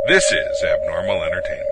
This is Abnormal Entertainment.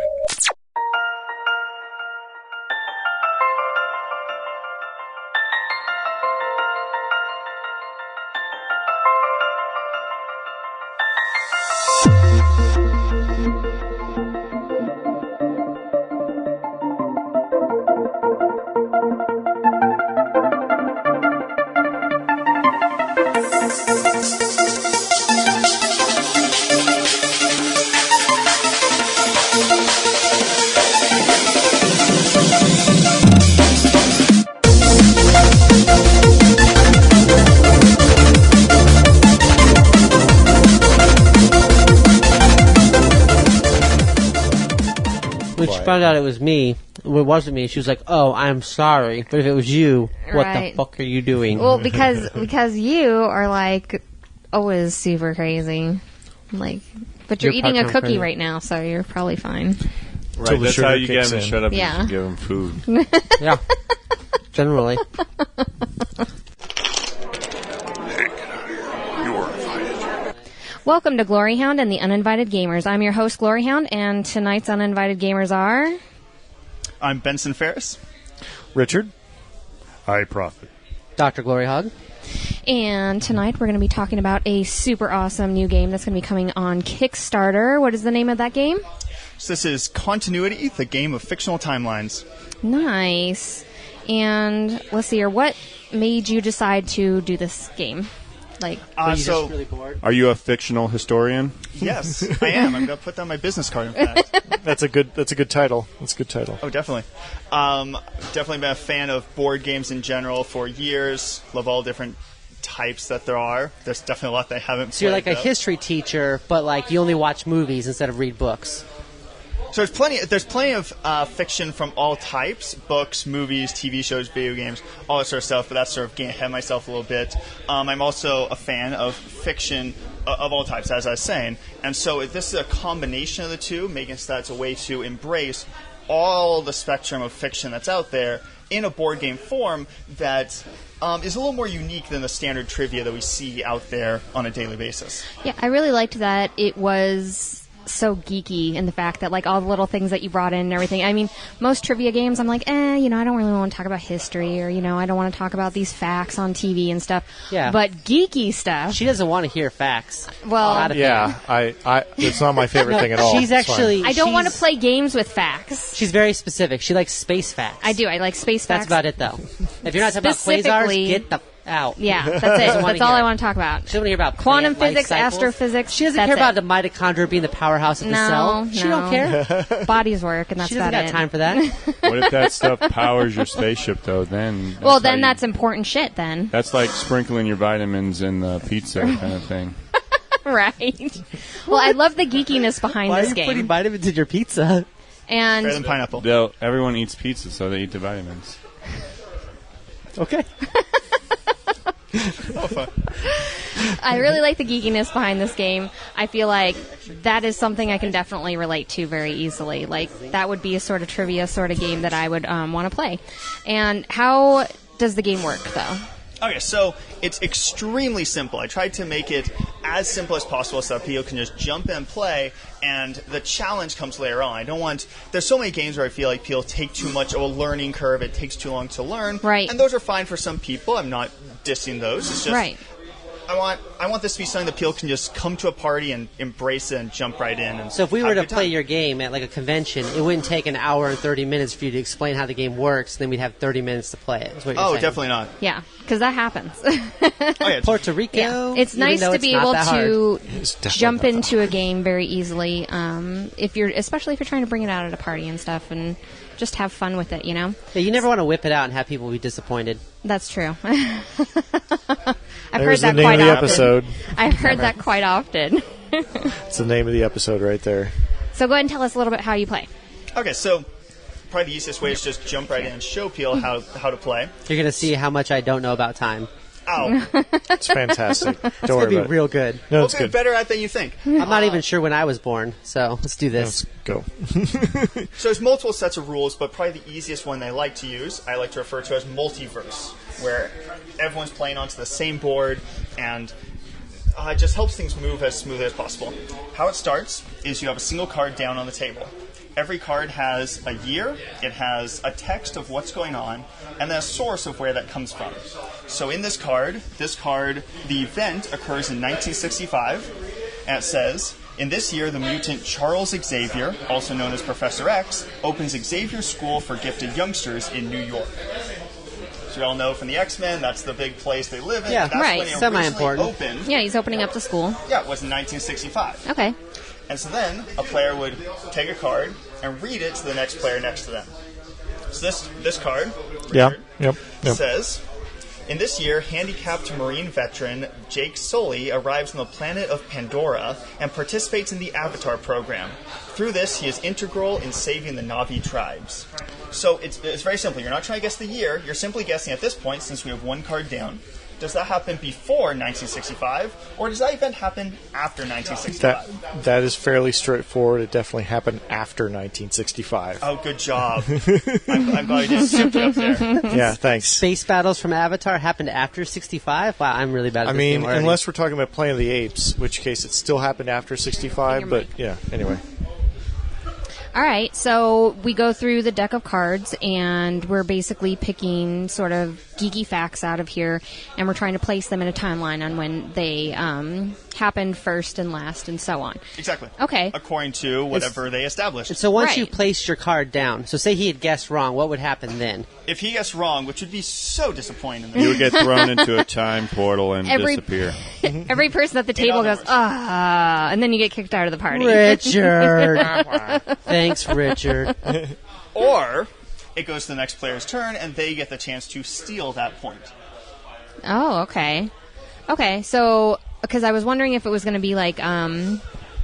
When she found out it was me, it wasn't me, she was like, "Oh, I'm sorry." But if it was you, what the fuck are you doing? Well, because you are like always super crazy, like. But you're eating a cookie crazy right now, so you're probably fine. Right, that's how you get him to shut up. Yeah. You give him food. Yeah, generally. Welcome to GloryHoundd and the Uninvited Gamers. I'm your host, GloryHoundd, and tonight's Uninvited Gamers are... I'm Benson Ferris. Richard. I Prophet. Dr. GloryHoundd. And tonight we're going to be talking about a super awesome new game that's going to be coming on Kickstarter. What is the name of that game? So this is Continuity, the Game of Fictional Timelines. Nice. And let's see here, what made you decide to do this game? Like, so, really bored? Are you a fictional historian? Yes, I am. I'm going to put that on my business card, in fact. That's a good title. That's a good title. Oh, definitely. Definitely been a fan of board games in general for years. Love all different types that there are. There's definitely a lot that I haven't played. So you're like a though. history teacher, but like you only watch movies instead of read books. So there's plenty of fiction from all types, books, movies, TV shows, video games, all that sort of stuff, but that's sort of getting ahead of myself a little bit. I'm also a fan of fiction of all types, as I was saying. And so this is a combination of the two, making so that's a way to embrace all the spectrum of fiction that's out there in a board game form that is a little more unique than the standard trivia that we see out there on a daily basis. yeah, I really liked that it was so geeky in the fact that like all the little things that you brought in and everything. I mean, most trivia games I'm like, I don't really want to talk about history, or I don't want to talk about these facts on TV and stuff. Yeah. But geeky stuff. She doesn't want to hear facts. Well, Not a Yeah, I it's not my favorite thing at all. She's It's fine. actually. I don't want to she's- play games with facts. She's very specific. She likes space facts. I do. I like space That's facts. about it, though. If you're not talking about quasars, Specifically- get the out. Yeah, that's it. Doesn't wanna That's all hear I it. want to talk about. She doesn't want to hear about Quantum plant life physics, cycles. astrophysics. She doesn't that's care about it. the mitochondria being the powerhouse of the cell. She don't care. Bodies work, and that's She doesn't about got it. time for that. What if that stuff powers your spaceship, though? Then Well, how then you- that's important shit. Then that's like sprinkling your vitamins in the pizza kind of thing. right. Well, I love the geekiness behind Why are this you game. putting vitamins in your pizza? And Better than pineapple. Everyone eats pizza, so they eat the vitamins. Okay. I really like the geekiness behind this game. I feel like that is something I can definitely relate to very easily. Like, that would be a sort of trivia sort of game that I would want to play. And how does the game work, though? Okay, so it's extremely simple. I tried to make it as simple as possible so that people can just jump in and play, and the challenge comes later on. There's so many games where I feel like people take too much of a learning curve, it takes too long to learn. Right. And those are fine for some people. I'm not dissing those. It's just Right. I want this to be something that people can just come to a party and embrace it and jump right in. And So if we have were a to good play time. your game at like a convention, it wouldn't take an hour and 30 minutes for you to explain how the game works, and then we'd have 30 minutes to play it. Is what you're Oh, saying. definitely not. Yeah, because that happens. Oh, yeah, Puerto Rico. Yeah. It's even nice though to it's be not able that hard. to It's definitely jump not that into a game very easily, especially if you're trying to bring it out at a party and stuff, and just have fun with it. Yeah, you never want to whip it out and have people be disappointed. That's true. I've heard There's that the name quite of the often. episode. I've heard that quite often. It's the name of the episode right there. So go ahead and tell us a little bit how you play. Okay, so probably the easiest way is just jump right in and show people how to play. You're going to see how much I don't know about time. Ow. It's fantastic. Don't It's going worry to be about it. real good. No, We'll it's do good. better at than you think. I'm not even sure when I was born, so let's do this. Let's go. So there's multiple sets of rules, but probably the easiest one I like to use, I like to refer to as multiverse, where everyone's playing onto the same board, and it just helps things move as smoothly as possible. How it starts is you have a single card down on the table. Every card has a year, it has a text of what's going on, and then a source of where that comes from. So in this card, the event occurs in 1965, and it says, in this year, the mutant Charles Xavier, also known as Professor X, opens Xavier School for Gifted Youngsters in New York. So you all know from the X-Men, that's the big place they live in. Yeah, that's right. when it Semi-important. originally opened. Yeah, he's opening up the school. Yeah, it was in 1965. Okay. And so then a player would take a card and read it to the next player next to them. So this card, Yeah. Richard, Yep. says, in this year, handicapped Marine veteran Jake Sully arrives on the planet of Pandora and participates in the Avatar program. Through this, he is integral in saving the Na'vi tribes. So it's very simple. You're not trying to guess the year. You're simply guessing at this point, since we have one card down. Does that happen before 1965, or does that event happen after 1965? That is fairly straightforward. It definitely happened after 1965. Oh, good job. I'm glad you didn't skip it up there. Yeah, thanks. Space battles from Avatar happened after 65? Wow, I'm really bad at I this mean, game already. unless we're talking about Planet of the Apes, which case it still happened after 65, but yeah, anyway. All right, so we go through the deck of cards, and we're basically picking sort of geeky facts out of here, and we're trying to place them in a timeline on when they happened first and last, and so on. Exactly. Okay. According to whatever they established. So once you Right. placed your card down, so say he had guessed wrong, what would happen then? If he guessed wrong, which would be so disappointing. You would get thrown into a time portal and Every- disappear. Every person at the table other goes, words. and then you get kicked out of the party. Richard! Thanks, Richard. Or it goes to the next player's turn, and they get the chance to steal that point. Oh, okay. Okay, so, because I was wondering if it was going to be like,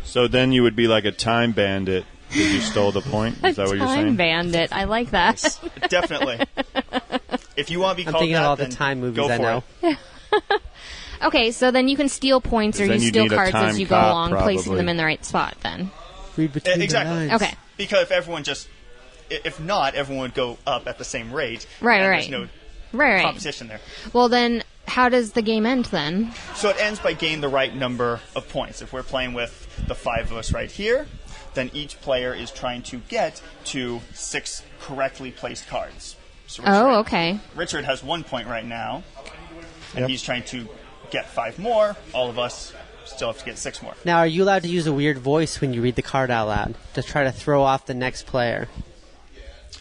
So then you would be like a time bandit if you stole the point. Is that what you're Time saying? Bandit. I like that. Definitely. If you want to be I'm called thinking that, of all the then time movies go I for know. it. Okay, so then you can steal points or Then you you'd steal need a cards time as you go cop, along, placing probably. them in the right spot then. Read between Exactly. the lines. Okay. Because if everyone if not, everyone would go up at the same rate. Right, and right. There's no Right. competition there. Well, then, how does the game end then? So it ends by getting the right number of points. If we're playing with the five of us right here, then each player is trying to get to 6 correctly placed cards. So Oh, okay. Richard has 1 point right now, and Yep. he's trying to get 5 more. All of us still have to get 6 more. Now, are you allowed to use a weird voice when you read the card out loud to try to throw off the next player?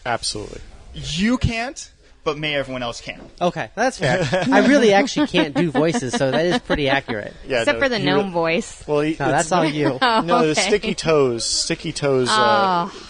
Absolutely. You can't, but may everyone else can. Okay, that's fair. I really actually can't do voices, so that is pretty accurate. Yeah, Except for the you gnome re- voice. Well, No, that's all you. Oh, No, the okay. sticky toes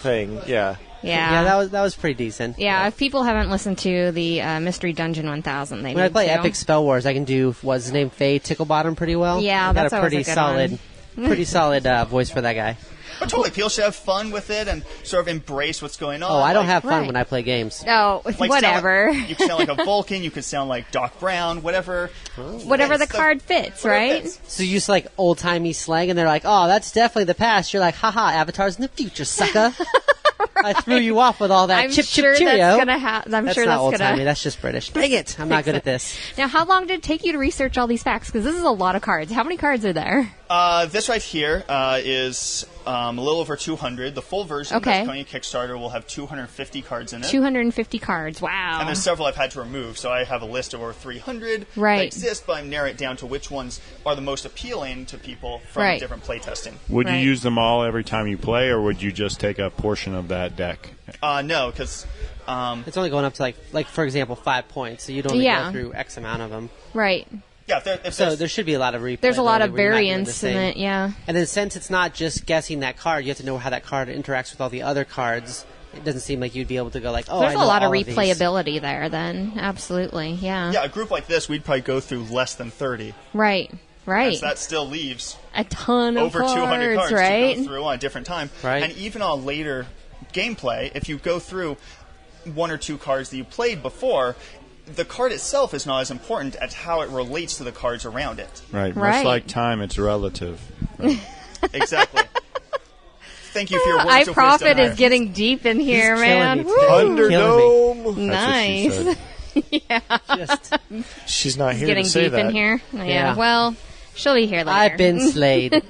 thing. Yeah. Yeah. Yeah, that was pretty decent. Yeah, if people haven't listened to the Mystery Dungeon 1000, they When I need play to. Epic Spell Wars, I can do what's his name, Faye Ticklebottom, pretty well. Yeah, I got that's a always pretty a good solid, pretty solid voice for that guy. But totally, people should have fun with it and sort of embrace what's going on. Oh, I don't Like- have fun Right. when I play games. Oh, like whatever. You can sound like a Vulcan, you could sound like Doc Brown, whatever. Whatever the fits card fits, whatever right? fits. So you use like old timey slang, and they're like, "Oh, that's definitely the past." You're like, "Haha, Avatar's in the future, sucker." I threw you off with all that I'm chip sure chip cheerio. that's gonna happen. I'm That's sure not that's old gonna. timey. That's just British. Dang it! I'm not good at this. Now, how long did it take you to research all these facts? Because this is a lot of cards. How many cards are there? This right here is a little over 200. The full version Okay. that's coming to Kickstarter will have 250 cards in it. 250 cards. Wow. And there's several I've had to remove, so I have a list of over 300 that Right. exist, but I'm narrowing it down to which ones are the most appealing to people from Right. different playtesting. Would Right. you use them all every time you play, or would you just take a portion of that deck? No, because It's only going up to like for example, 5 points. So you'd only Yeah. go through X amount of them. Right. yeah, if So there's- there should be a lot of replay. There's a lot of where you're not doing the variance in same. it. Yeah. And then since it's not just guessing that card, you have to know how that card interacts with all the other cards. It doesn't seem like you'd be able to go like, oh, There's I a know lot of all these. replayability there. Then absolutely. Yeah. yeah, a group like this, we'd probably go through less than 30. Right. Right. So that still leaves A ton of over 200 cards right? to go through on a different time. Right. And even on later gameplay, if you go through 1 or 2 cards that you played before, the card itself is not as important as how it relates to the cards around it. Right. Right. Much like time, it's relative. Exactly. Thank you for your words I of Profit wisdom. is getting deep in here, He's killing man. me Woo! today. Killing me. Underdome. That's what she Nice. said. Just She's not here Getting to say deep that. in here. Yeah. Yeah. Well, She'll be here later. I've been slayed.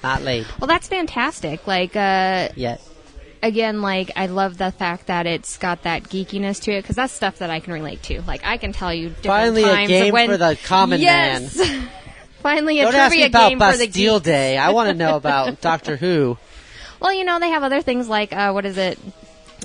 Not laid. Well, that's fantastic. Like, Yet. again, like, I love the fact that it's got that geekiness to it, because that's stuff that I can relate to. Like, I can tell you different Finally times a game of when, for the common man. Finally a Don't ask me trivia about game for the Bastille geeks. Day. I want to know about Doctor Who. Well, you know, they have other things like, what is it?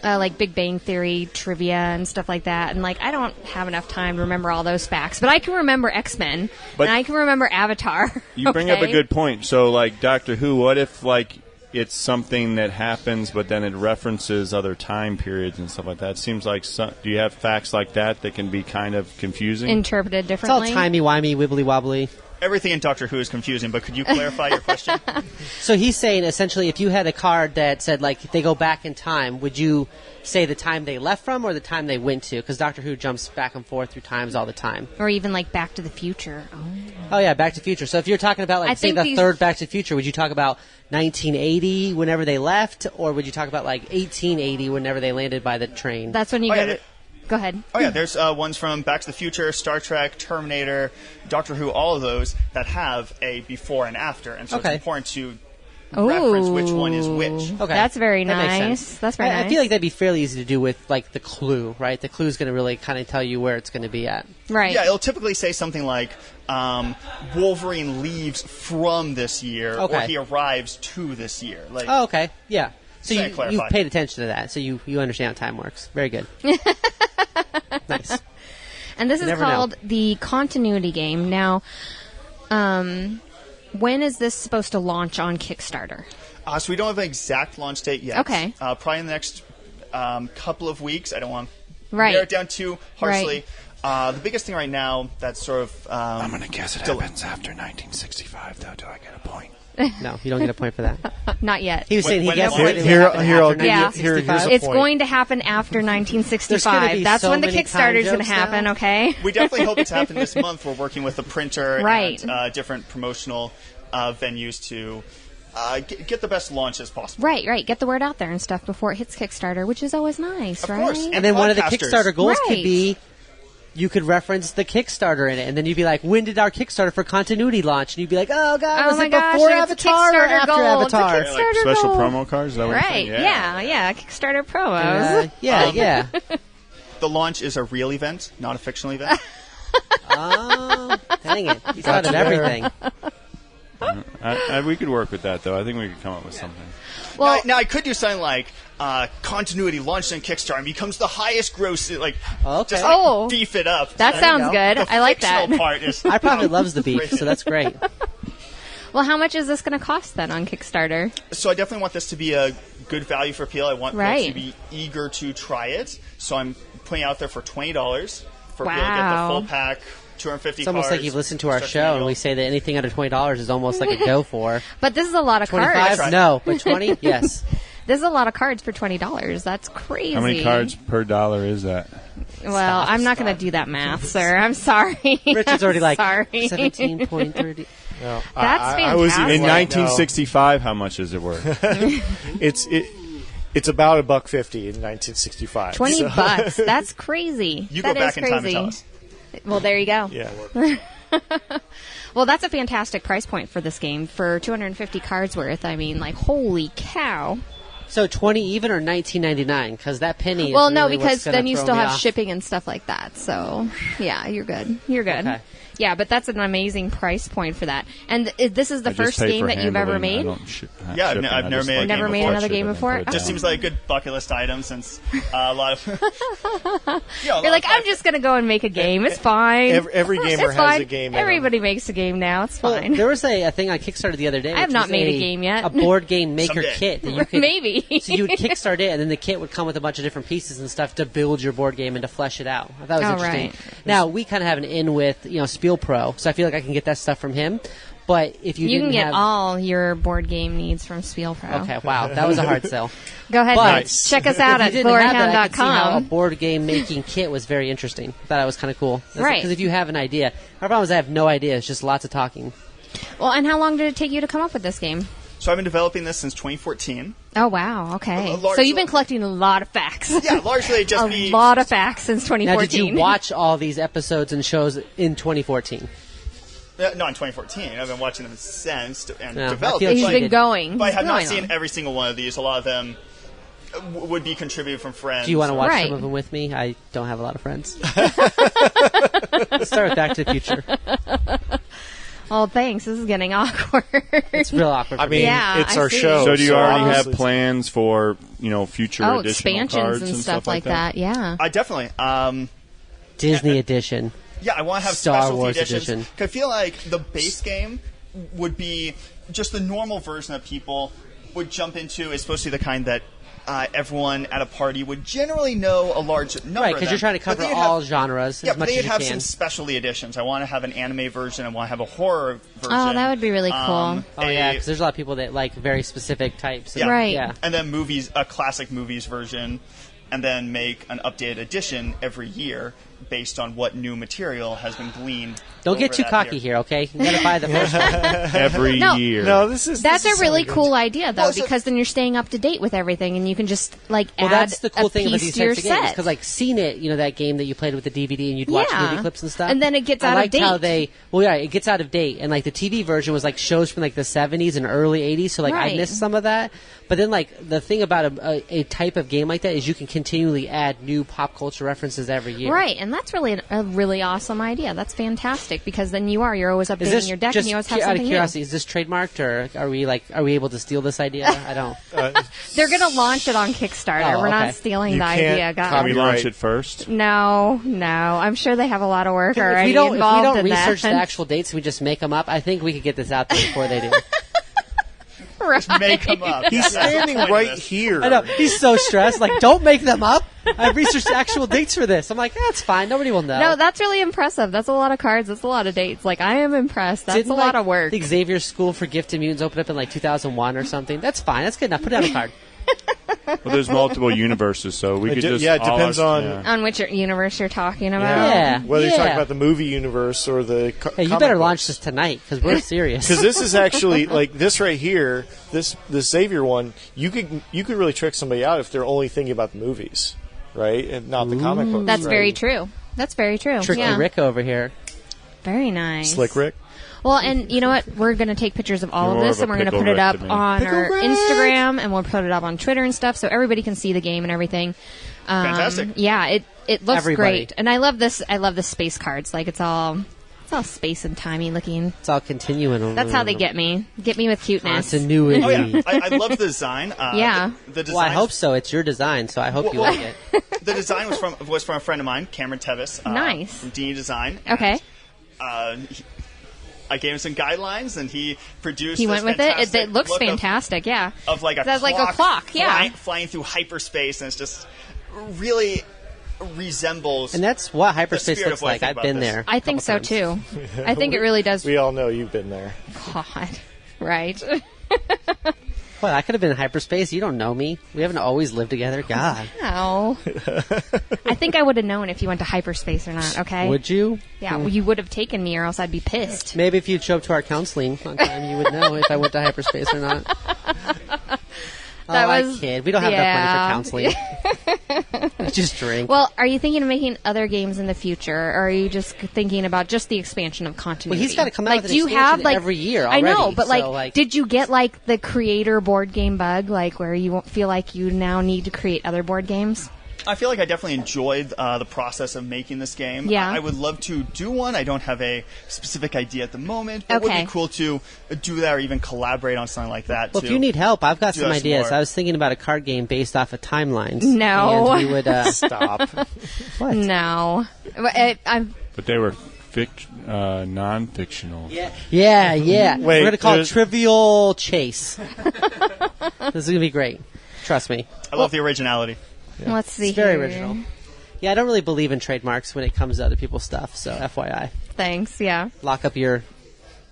Like Big Bang Theory trivia and stuff like that. And, like, I don't have enough time to remember all those facts. But I can remember X-Men. But and I can remember Avatar. You bring up a okay? good point. So, like, Doctor Who, what if, like, it's something that happens, but then it references other time periods and stuff like that? It seems like, do you have facts like that can be kind of confusing? Interpreted It's all differently. timey-wimey, wibbly-wobbly. Everything in Doctor Who is confusing, but could you clarify your question? So he's saying, essentially, if you had a card that said, like, they go back in time, would you say the time they left from or the time they went to? Because Doctor Who jumps back and forth through times all the time. Or even, like, Back to the Future. Oh. Oh, yeah, Back to the Future. So if you're talking about, I like, say, think the these- third Back to the Future, would you talk about 1980, whenever they left, or would you talk about, like, 1880, whenever they landed by the train? That's when you Oh, go yeah, to... Go ahead. Oh, yeah, there's ones from Back to the Future, Star Trek, Terminator, Doctor Who, all of those that have a before and after. And so Okay. it's important to reference which one is which. Okay. That's very That makes nice. sense. That's very nice. I feel like that'd be fairly easy to do with, like, the clue, right? The clue's going to really kind of tell you where it's going to be at. Right. Yeah, it'll typically say something like Wolverine leaves from this year, or Okay. he arrives to this year. Like, Oh, okay. Yeah. So Just to you clarify. paid attention to that, so you understand how time works. Very good. Nice. And this is never called the Continuity Game. Now, when is this supposed to launch on Kickstarter? so we don't have an exact launch date yet. Okay. Probably in the next couple of weeks. I don't want to Right. narrow it down too harshly. The biggest thing right now that's sort of... I'm going to guess it happens after 1965, though. Do I get a point? No, you don't get a point for that. Not yet. He was saying he When guessed that it would Here, happen I'll after give you. 1965. Here's a It's point. going to happen after There's gonna 1965. be That's so when the many Kickstarter's time going to jokes happen, now. okay? We definitely hope it's happening this month. We're working with a printer Right. and different promotional venues to get the best launch as possible. Right. Get the word out there and stuff before it hits Kickstarter, which is always nice, Of right? course. And then one of the podcasters. Kickstarter goals Right. could be you could reference the Kickstarter in it, and then you'd be like, when did our Kickstarter for continuity launch? And you'd be like, oh, God, Oh was my it gosh, before it's a Avatar or Kickstarter after goal. It's a Avatar? Kickstarter- Yeah, like special goal. promo cards? Is that what you're Right. saying? Yeah. Kickstarter promos. Yeah. The launch is a real event, not a fictional event. Oh, dang it. He's thought of everything. We could work with that, though. I think we could come up with something. Well, now I could do something like continuity launched on Kickstarter and becomes the highest gross. Like, Okay. just like, Oh. beef it up. that sounds go. good. The I like that. fictional part is I probably loves the beef, so that's great. Well, how much is this going to cost then on Kickstarter? So I definitely want this to be a good value for people. I want people Right. to be eager to try it. So I'm putting it out there for $20 for people to get the Wow. full pack. 250 It's almost cards, like you've listened to our start show, and deal. we say that anything under $20 is almost like a go for. But this is a lot of 25? cards. No, but 20? Yes. This is a lot of cards for $20. That's crazy. How many cards per dollar is that? Well, I'm not going to do that math, sir. I'm sorry. Richard's already like sorry. 17.30. No, That's I was fantastic. even In like, 1965, how much is it worth? It's about $1.50 in 1965. $20. So- That's crazy. You That go back is in time and crazy. tell us. Well, there you go. Yeah. Well, that's a fantastic price point for this game. For 250 cards worth, I mean, like, holy cow. So 20 even or 19.99? Because that penny is Well, no, really because what's gonna then you throw still me have off. shipping and stuff like that. So, yeah, you're good. You're good. Okay. Yeah, but that's an amazing price point for that. And this is the I just first pay game for that you've ever handling. I made? don't Yeah, I've shipping. never I just made a like game Never made before. another game Shipping before? and put it Just down. seems like a good bucket list item since a lot of. You're like, I'm just going to go and make a game. It's fine. Every gamer It's has fine. a game in 'em. Everybody makes a game now. It's Well, fine. there was a thing on Kickstarter the other day. I have which not was made a game yet. A board game maker Someday. kit that you could Maybe. So you would kickstart it, and then the kit would come with a bunch of different pieces and stuff to build your board game and to flesh it out. I thought it was Oh, interesting. right. Now we kind of have an in with Spiel Pro, so I feel like I can get that stuff from him. But if you You didn't can get have, all your board game needs from Spiel Pro. okay, wow, that was a hard sell. Go ahead But and check us out if at you didn't have that, I could see how a GloryHoundd.com. board game making kit was very interesting. I thought it was kind of cool. Right. Because if you have an idea, my problem is I have no idea. It's just lots of talking. Well, and how long did it take you to come up with this game? So I've been developing this since 2014. Oh, wow. Okay. A large- So you've been collecting a lot of facts. Yeah, largely just A lot of facts since 2014. Now, did you watch all these episodes and shows in 2014? No, in 2014. I've been watching them since and Yeah, I developed. feel He's like been going. But I He's have not going seen on. every single one of these. A lot of them would be contributed from friends. Do you want to watch Right. some of them with me? I don't have a lot of friends. Let's start with Back to the Future. Oh, thanks. This is getting awkward. It's real awkward for I mean, me. Yeah, it's I our see. show. So do you already have obviously- plans for future additional expansions cards and stuff like that? that. Yeah. I definitely. Disney edition. Yeah, I want to have Star specialty Wars editions. edition. 'Cause I feel like the base game would be just the normal version that people would jump into, is supposed to be the kind that everyone at a party would generally know a large number Right, of because them. you're trying to But cover they'd all have, genres Yeah, as but much they'd as you have can. some specialty editions. I want to have an anime version. I want to have a horror version. Oh, that would be really cool. Oh, yeah, because there's a lot of people that like very specific types. Yeah. Right. Yeah. And then movies, a classic movies version, and then make an updated edition every year based on what new material has been gleaned. Don't get over too that cocky year. here, okay? You gotta buy the first one. Every No. year. No, this is That's this a is really something cool good. idea, though, Well, so- because then you're staying up to date with everything, and you can just Well, add that's the cool a thing about piece these to your types of games, set. because like seen it, that game that you played with the DVD and you'd watch Yeah. movie clips and stuff, And then it gets I out of liked how date. it gets out of date, and like the TV version was like shows from like the 70s and early 80s, so like I Right. missed some of that. But then like the thing about a type of game like that is you can continually add new pop culture references every year. Right, and that's really a really awesome idea. That's fantastic, because then you're always Is updating this your deck, just and you always have out of something new. curiosity? Is this trademarked, or are we able to steal this idea? I don't. They're going to launch it on Kickstarter. Oh, We're not okay. stealing You the can't idea, guys. Can we launch Copyright. it first? No. I'm sure they have a lot of work If already we don't involved in research that. the actual dates, we just make them up. I think we could get this out there before they do. Right. Make them up. He's standing right here. I know he's so stressed. Like, don't make them up. I've researched the actual dates for this. I'm like, that's fine. Nobody will know. No, that's really impressive. That's a lot of cards. That's a lot of dates. Like, I am impressed. That's Didn't, a lot like, of work. The Xavier School for Gifted Mutants opened up in like 2001 or something. That's fine. That's good enough. Put it on a card. Well, there's multiple universes, so we could just. yeah, it all depends us- on- yeah. On which universe you're talking about. Yeah. Whether you're talking Yeah. about the movie universe or the Hey, you better launch this tonight because we're serious. Because this is actually like this right here, this Xavier one. You could really trick somebody out if they're only thinking about the movies, right, and not the comic books. That's right? very true. That's very true. Tricky yeah. Rick over here. Very nice. Slick Rick. Well, and you know what? We're going to take pictures of all You're of more this, of a and we're going to pickle put it Rick up to me. on Pickle our Rick! Instagram, and we'll put it up on Twitter and stuff, so everybody can see the game and everything. Fantastic. Yeah, it looks Everybody. great, and I love this. I love the space cards. Like it's all space and timey looking. It's all continuing. That's how they get me. Get me with cuteness. Continuity. Oh yeah, I love the design. Yeah. the design. Well, I hope so. It's your design, so I hope you Well, like it. The design was from a friend of mine, Cameron Tevis. Nice. From Dini Design. Okay. I gave him some guidelines, and he produced. He this went with it. fantastic It looks look fantastic. Yeah. Of like a That's clock, like a clock. Yeah. flying through hyperspace, and it's just really resembles. And that's what hyperspace spirit looks of what I like. think I've about been this. there. I think so couple times. too. I think it really does. We all know you've been there. God. Right. Well, I could have been in hyperspace. You don't know me. We haven't always lived together. God. No. I think I would have known if you went to hyperspace or not, okay? Would you? Yeah, well, you would have taken me or else I'd be pissed. Maybe if you'd show up to our counseling on time, you would know if I went to hyperspace or not. That I was- kid. We don't have yeah. enough money for counseling. We just drink. Well, are you thinking of making other games in the future, or are you just thinking about just the expansion of continuity? Well, he's gotta come out like, with an do you expansion have like every year I know, already, but so, like, did you get like the creator board game bug, like where you won't feel like you now need to create other board games? I feel like I definitely enjoyed the process of making this game. Yeah. I would love to do one. I don't have a specific idea at the moment, but it would Okay. be cool to do that or even collaborate on something like that. Well, too. if you need help, I've got Do some that some ideas. more. I was thinking about a card game based off of timelines. No. And we would, Stop. what? No, I'm But they were non-fictional. Yeah. Wait, We're going to call it there's- Trivial Chase. This is going to be great. Trust me. I love the originality. let's see. It's very here. original. Yeah, I don't really believe in trademarks when it comes to other people's stuff, so FYI. Thanks. Yeah. Lock up your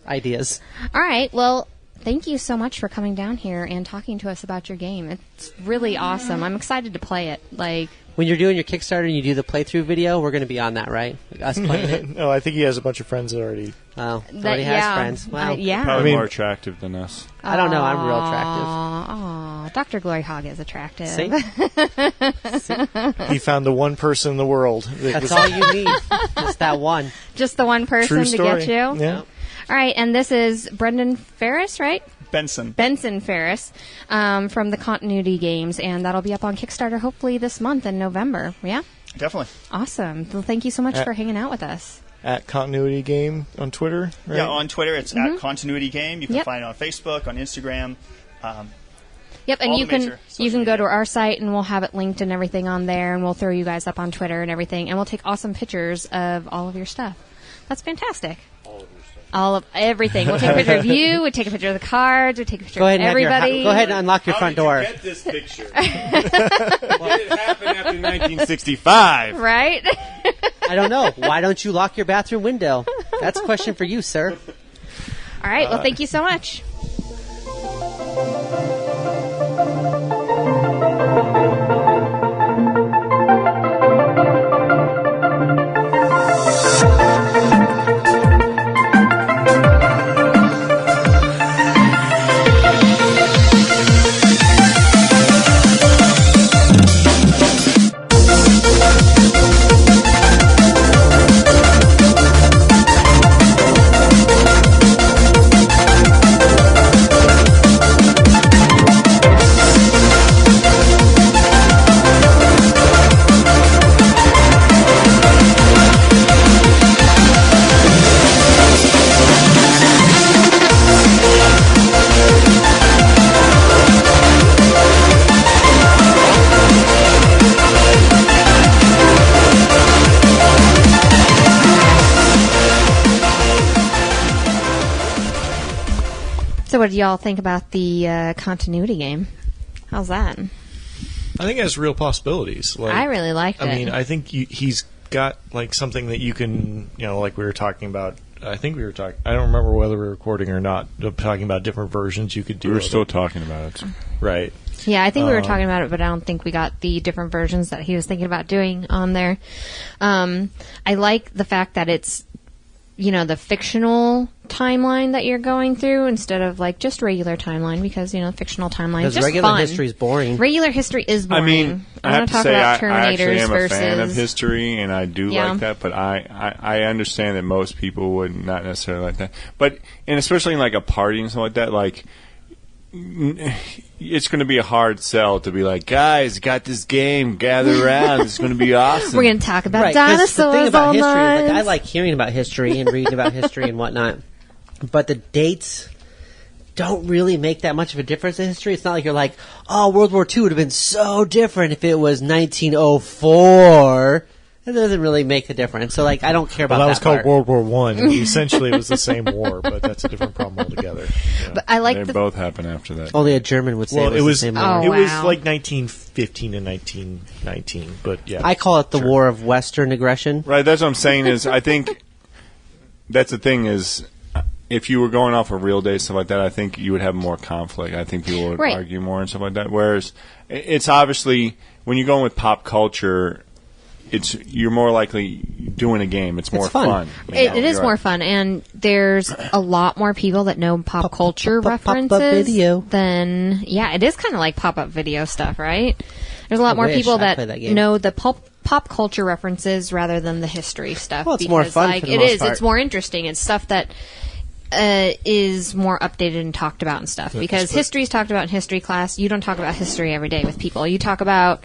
ideas. All right. Well, thank you so much for coming down here and talking to us about your game. It's really awesome. I'm excited to play it. Like, When you're doing your Kickstarter and you do the playthrough video, we're going to be on that, right? Like us playing it? No, I think he has a bunch of friends that already. Oh, that, already has yeah. friends. Wow. Yeah. Probably I mean- more attractive than us. I don't know. I'm real attractive. Aw, Dr. GloryHoundd is attractive. See? He found the one person in the world. That That's was- all you need. Just that one. Just the one person True to story. get you? Yeah. All right, and this is Brendan Ferris, right? Benson Ferris from the Continuity Games, and that'll be up on Kickstarter hopefully this month in November. Yeah? Definitely. Awesome. Well, thank you so much for hanging out with us. At Continuity Game on Twitter, right? Yeah, on Twitter it's at Continuity Game. You can find it on Facebook, on Instagram. Yep, and all you the can major you social can go to media. our site and we'll have it linked and everything on there, and we'll throw you guys up on Twitter and everything, and we'll take awesome pictures of all of your stuff. That's fantastic. All of everything. We'll take a picture of you. We take a picture of the cards. We take a picture Go ahead of and everybody. go ahead and unlock your front door. Get this picture. Did it happen after 1965? Right? I don't know. Why don't you lock your bathroom window? That's a question for you, sir. All right. Well, thank you so much. So what do y'all think about the continuity game? How's that? I think it has real possibilities. Like, I really liked it. I mean, I think he's got like something that you can, like we were talking about. I think we were talking. I don't remember whether we were recording or not. Talking about different versions you could do. We were of still it. talking about it. Right. Yeah, I think we were talking about it, but I don't think we got the different versions that he was thinking about doing on there. I like the fact that it's, the fictional timeline that you're going through instead of like just regular timeline, because fictional timeline is just regular fun. history is boring. Regular history is boring. I mean, I want have to to talk say about I actually Terminators am versus a fan of history, and I do Yeah. like that. But I understand that most people would not necessarily like that. But and especially in like a party and stuff like that, like it's going to be a hard sell to be like, guys, got this game, gather around, it's going to be awesome. We're going to talk about Right, 'cause dinosaurs the thing about all history, night. like, I like hearing about history and reading about history and whatnot, but the dates don't really make that much of a difference in history. It's not like you're like, oh, World War II would have been so different if it was 1904. It doesn't really make a difference. So, like, I don't care about Well, that was called part. World War One. Essentially, it was the same war, but that's a different problem altogether. Yeah. But I like They the both happen after that. Only a German would say Well, it was the same war. Oh, it was wow. like 1915 and 1919, but yeah. I call it the War of Western Aggression. Right, that's what I'm saying is I think that's the thing is if you were going off of real days, stuff like that, I think you would have more conflict. I think people would Right. argue more and stuff like that. Whereas it's obviously, when you're going with pop culture, you're more likely doing a game. It's more fun. It is You're more right. fun, and there's a lot more people that know pop culture pop-up references video. than it is kind of like pop-up video stuff, right? There's a lot I more wish people I played that game. know the pop culture references rather than the history stuff. Well, it's more because, fun like, for the it most is. part. It's more interesting. It's stuff that is more updated and talked about and stuff. Because history is talked about in history class. You don't talk about history every day with people. You talk about,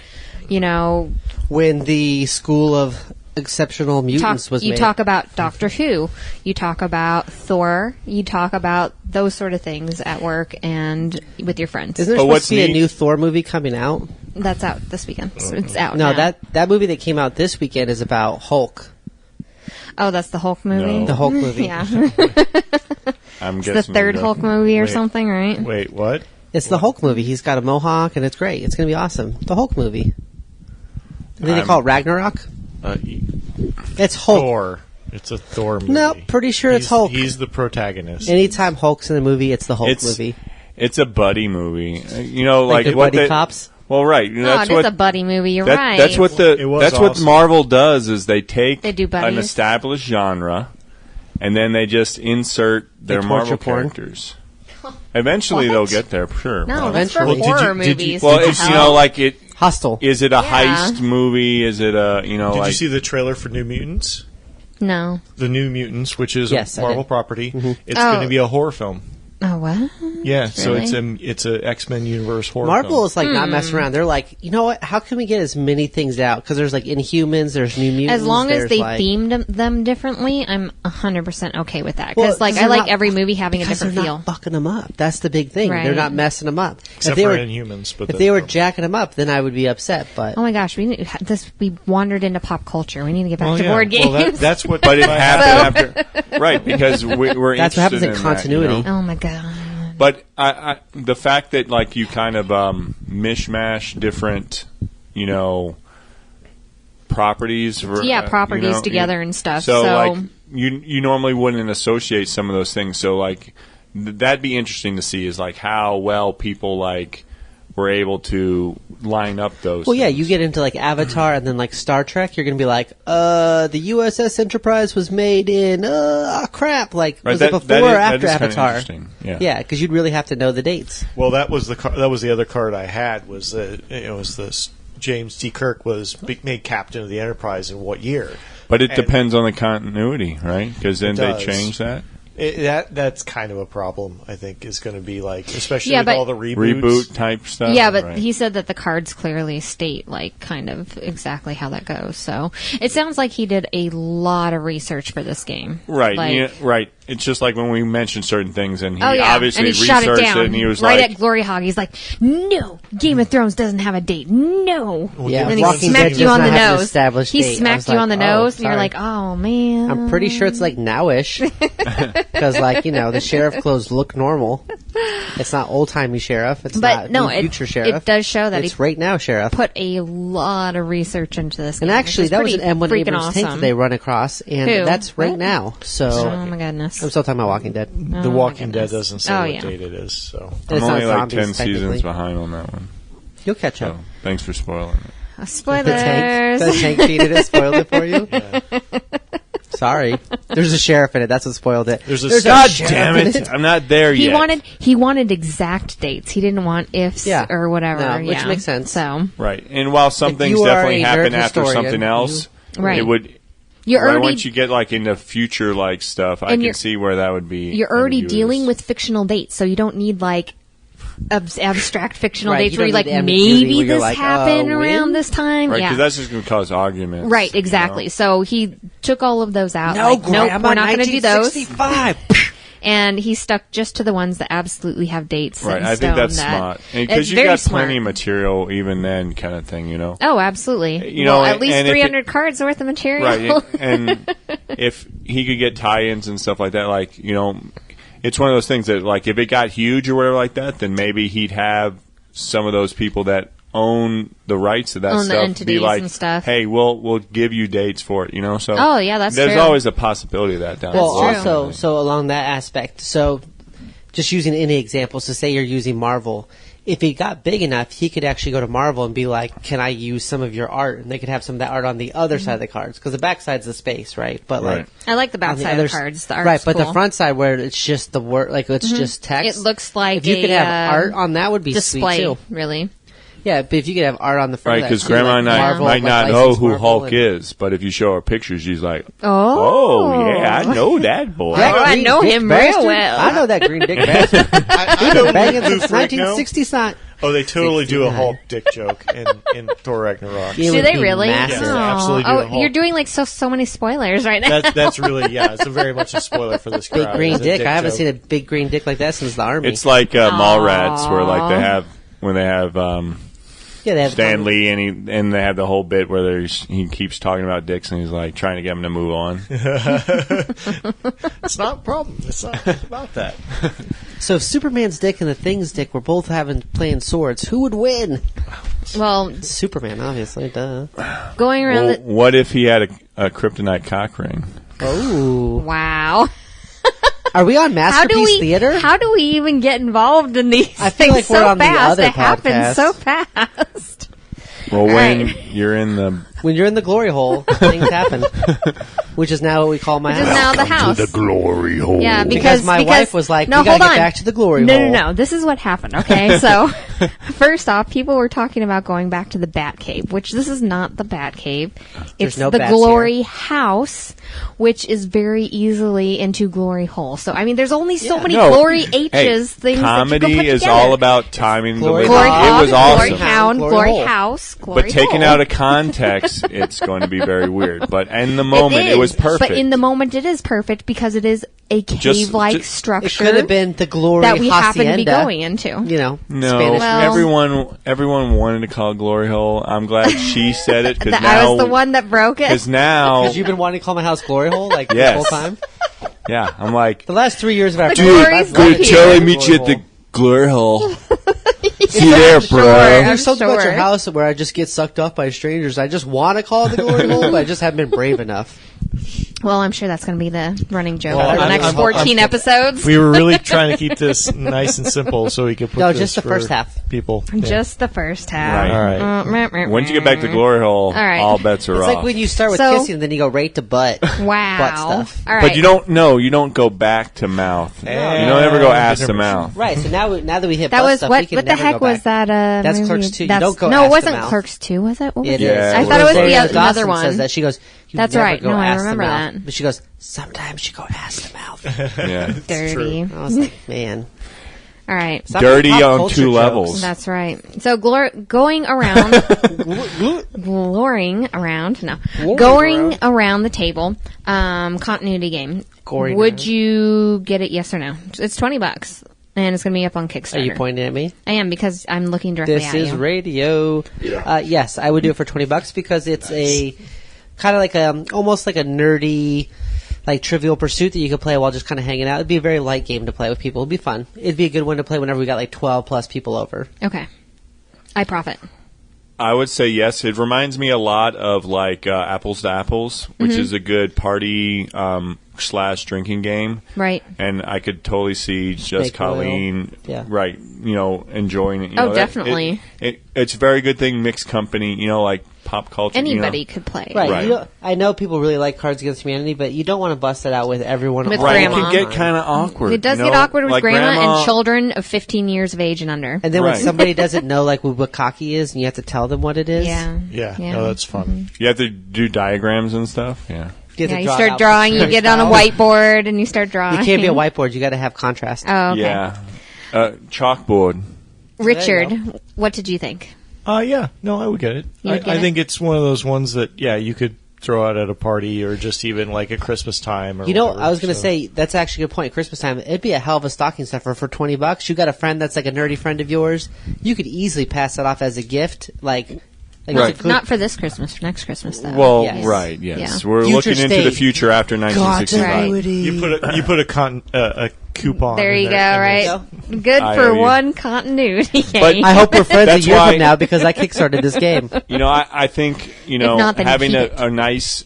When the School of Exceptional Mutants was you made. talk about Doctor Who, you talk about Thor, you talk about those sort of things at work and with your friends. Isn't there But supposed what's to be a neat- new Thor movie coming out? That's out this weekend. So it's out No, now. that movie that came out this weekend is about Hulk. Oh, that's the Hulk movie? No. The Hulk movie. Yeah. I'm It's the guessing third you're Hulk joking. movie or Wait. something, right? Wait, what? It's the Hulk movie. He's got a mohawk, and it's great. It's going to be awesome. The Hulk movie. I think they call it Ragnarok. It's Hulk. Thor. It's a Thor movie. No, pretty sure it's He's- Hulk. He's the protagonist. Anytime Hulk's in the movie, it's the Hulk movie. It's a buddy movie. Like the what buddy cops? Well, right. Oh, That's it what is a buddy movie. You're that- right. That's what It was that's what awesome. Marvel does is they take They do an buddies. established genre and then they just insert their Like Marvel torture porn? characters. Eventually What? they'll get there, sure. No, Well, that's for Eventually. Well, did horror you- did you- movies. well, What the it's hell? like it. Hostile. Is it a Yeah. heist movie? Is it a Did like? you see the trailer for New Mutants? No. The New Mutants, which is Yes, a I Marvel did. property. It's Oh. going to be a horror film. Oh, what? Yeah, so Really? it's a X-Men universe horror Marvel film. is like not messing around. They're like, you know what? How can we get as many things out? Because there's like Inhumans, there's New Mutants. As long as there's, they like, themed them differently, I'm 100% okay with that. Well, Because I they're like not- every movie having a because different they're feel. not fucking them up. That's the big thing. Right. They're not messing them up. Except for Inhumans. But If they were jacking them up, then I would be upset. But Oh my gosh, we wandered into pop culture. We need to get back to board games. Well, that's what. But it happened after, right? Because we're that's what happens interested in that, continuity. you know? Oh my god. But the fact that like you kind of mishmash different, you know, properties. Properties together and stuff. So So- like you normally wouldn't associate some of those things. So like that'd be interesting to see is like how well people like were able to line up those. Well, yeah, things. you get into like Avatar and then like Star Trek, you're going to be like, the USS Enterprise was made in, crap. Like, Right, was that- it before that or is- that after is kinda Avatar? interesting, yeah. Yeah, because you'd really have to know the dates. Well, that was the other card I had. Was it was this James T. Kirk was made captain of the Enterprise in what year? But it And depends on the continuity, right? Because then they does. change that. That's kind of a problem. I think is going to be like, especially Yeah, with but- all the reboots. Reboot type stuff. Yeah, but right. he said that the cards clearly state like kind of exactly how that goes. So it sounds like he did a lot of research for this game. Right, Like, yeah, right. It's just like when we mentioned certain things, and he oh yeah, obviously and he shut researched it down and he was right like, at GloryHoundd. He's like, "No, Game of Thrones doesn't have a date. No." Yeah, And then he Walking smacked Dead you does on not the have an nose. established He date. I smacked was you like, on the oh, nose, and you're sorry. like, "Oh man." I'm pretty sure it's like nowish. Because, like, you know, the sheriff clothes look normal. It's not old-timey sheriff. It's But not no, new future sheriff. it does show that it's he right now sheriff. put a lot of research into this And game, actually, which is that was an pretty M1 freaking Abrams tank that awesome. they run across, and Who? that's right What? now. So, Oh my goodness. I'm still talking about Walking Dead. The my Walking Dead goodness. doesn't say Oh, what yeah. date it is. So It's I'm not only like zombies, 10 seasons technically. behind on that one. You'll catch up. So thanks for spoiling it. Spoilers. The tank cheated it, spoiled it for you. Sorry, there's a sheriff in it. That's what spoiled it. There's a God sheriff damn in it! I'm not there He yet. wanted exact dates. He didn't want ifs Yeah. or whatever. No, which yeah. makes sense. So Right, and while some If things you are definitely a happen nerd after historian, something else, Right. it would. you're Right, already once you get like into future like stuff, I And can you're- see where that would be. you're already ambiguous. dealing with fictional dates, so you don't need like abstract fictional Right, dates you where don't you're like need the ambiguity maybe where you're this like, happened when? around this time. right yeah. because that's just going to cause arguments. Right, exactly. you know? So he took all of those out. No, like, nope, Grandma, we're not going to do those. 1965. And he stuck just to the ones that absolutely have dates. set Right, in I think stone that's that- smart It's because you very got smart. plenty of material even then, kind of thing. You know. Oh, absolutely. You know, well, at least and if it- 300 cards worth of material. Right, and if he could get tie-ins and stuff like that, like, you know, it's one of those things that, like, if it got huge or whatever like that, then maybe he'd have some of those people that own the rights to that Own the stuff be entities like, and stuff. hey, we'll give you dates for it, you know. So Oh, yeah, that's there's true. always a possibility of that down Well, the road. also, so along that aspect, so just using any examples to say you're using Marvel, if he got big enough, he could actually go to Marvel and be like, "Can I use some of your art?" And they could have some of that art on the other side of the cards because the back side's the space, right? But Right. like I like the back on side other of the cards. The art's right? But cool. the front side where it's just the word, like it's just text. It looks like if you could have a, art on that, would be display, sweet too. really. Yeah, but if you could have art on the front, Right, of that because too, Grandma like and I Marvel, might like not know licensed who Marvel Hulk and- is, but if you show her pictures, she's like, Oh. yeah, I know that boy. That Oh, I green know dick him real bastard? well. I know that green dick bastard. I know Banging Lou since Ferrigno. 1969. Oh, they totally do a 69. Hulk dick joke in Thor Ragnarok. It Do would they be really? massive. Yeah, they absolutely do Oh, a Hulk. you're doing like so many spoilers right now. That's really it's a very much a spoiler for this Big crowd. green It's a dick. I haven't joke. seen a big green dick like that since the army. It's like Mallrats, where like they have when they have yeah, they have Stan Lee and they have the whole bit where he keeps talking about dicks and he's like trying to get him to move on. It's not a problem. It's not about that. So if Superman's dick and the Thing's dick were both playing swords, who would win? Well, Superman, obviously. Duh. going around Well, what if he had a kryptonite cock ring? Oh, wow. are we on How do Masterpiece we Theater? How do we even get involved in these I feel things like we're so on the fast? other It happens podcast. so fast. Well, when Right. you're in the When you're in the glory hole, things happen. Which is now what we call my Which is house. now the house. The glory hole. Yeah, Because my wife was like, no, we gotta hold get on. back to the glory No, hole. no. This is what happened, okay? So, first off, people were talking about going back to the Bat Cave, which this is not the Bat Cave. It's no the bats Glory House, which is very easily into Glory Hole. So, I mean, there's only so many No. Glory H's Hey, things that you comedy can put is together. all about timing the Glory way. Glory Hole. It Hog, was Glory awesome. Hound, Glory Glory Hole. House, Glory But taken Hole. out of context, it's going to be very weird. But in the moment, it was perfect. But in the moment, it is perfect because it is a cave-like just- structure It could have been the glory that we happen to be hacienda. going into. You know, No, Spanish. Well- everyone wanted to call it Glory Hole. I'm glad she said it because That now I was the one that broke it. Because now, Because you've been wanting to call my house glory hole like Yes. the whole time. yeah, I'm like, The last 3 years of our The friendship, glory's I've wanted here. to Charlie, go meet you at glory the hole. Glory Hole. See you there, Sure. bro. I'm There's something about your sure. house where I just get sucked off by strangers. I just want to call it the glory hole, but I just haven't been brave enough. Well, I'm sure that's going to be the running joke Well, for the I'm- next I'm- 14 episodes. We were really trying to keep this nice and simple so we could put No, this just the for first half. people. Yeah. Just the first half. Right. All right. Once you get back to Glory Hole, right. all bets are It's off. like when you start with So- kissing, then you go right to butt. Wow. Butt stuff. All right. But you don't go back to mouth. You don't ever go ass to mouth. Right, so now that we hit that butt was stuff, what? we can What the never heck go was back. that? That's movie? Clerks 2. You That's- don't go No, ass it to wasn't mouth. Clerks 2, was it? What was It it? is. Yeah, I thought it was the Rosario another Dawson one. says that. She goes, you That's never right. go No, I ass to remember mouth. that. But she goes, sometimes you go ass to mouth. Yeah. Dirty. I was like, man. All right. Stop Dirty pop on culture 2 jokes. levels. That's right. So going around, going around the table, continuity game. Goring Would around. you get it? Yes or no? It's $20, and it's going to be up on Kickstarter. Are you pointing at me? I am because I'm looking directly This at is you. radio. Yes, I would do it for $20 because it's a kind of like almost like a nerdy, like Trivial Pursuit that you could play while just kind of hanging out. It'd be a very light game to play with people. It'd be fun. It'd be a good one to play whenever we got like 12 plus people over. Okay. I profit. I would say yes. It reminds me a lot of like Apples to Apples, which is a good party / drinking game. Right. And I could totally see just Snake oil. Colleen, Yeah. right, enjoying it. Oh, definitely. It's a very good thing, mixed company, like pop culture. Anybody could play. Right. Right. You know, I know people really like Cards Against Humanity, but you don't want to bust it out with everyone. With all Right, the it grandma. can time. get kind of awkward. It does you get know? awkward with Like grandma and children of 15 years of age and under. And then when Right. somebody doesn't know like what bukkake is, and you have to tell them what it is. Yeah. Yeah. Yeah. No, that's fun. You have to do diagrams and stuff. Yeah. You, have Yeah, to you draw it start out drawing, you picture get on a style. whiteboard, and you start drawing. You can't be a whiteboard. You got to have contrast. Oh, okay. Yeah. Chalkboard. Richard, There you what did you think? Yeah. No, I would get it. You would get I it? think it's one of those ones that, you could throw out at a party or just even like at Christmas time or You know, whatever, I was going to so. say that's actually a good point. Christmas time, it'd be a hell of a stocking stuffer for $20. You got a friend that's like a nerdy friend of yours. You could easily pass that off as a gift, like Right. it's a good- Not for this Christmas, for next Christmas, though. Well, Yes. right, yes. Yeah. We're Future looking into the state. future after 1965. Continuity. You put a coupon. There in you go, and right? Good I for owe you. one continuity game. But I hope we're friends a That's year why- from now because I kickstarted this game. I think, not, then having keep it. a nice,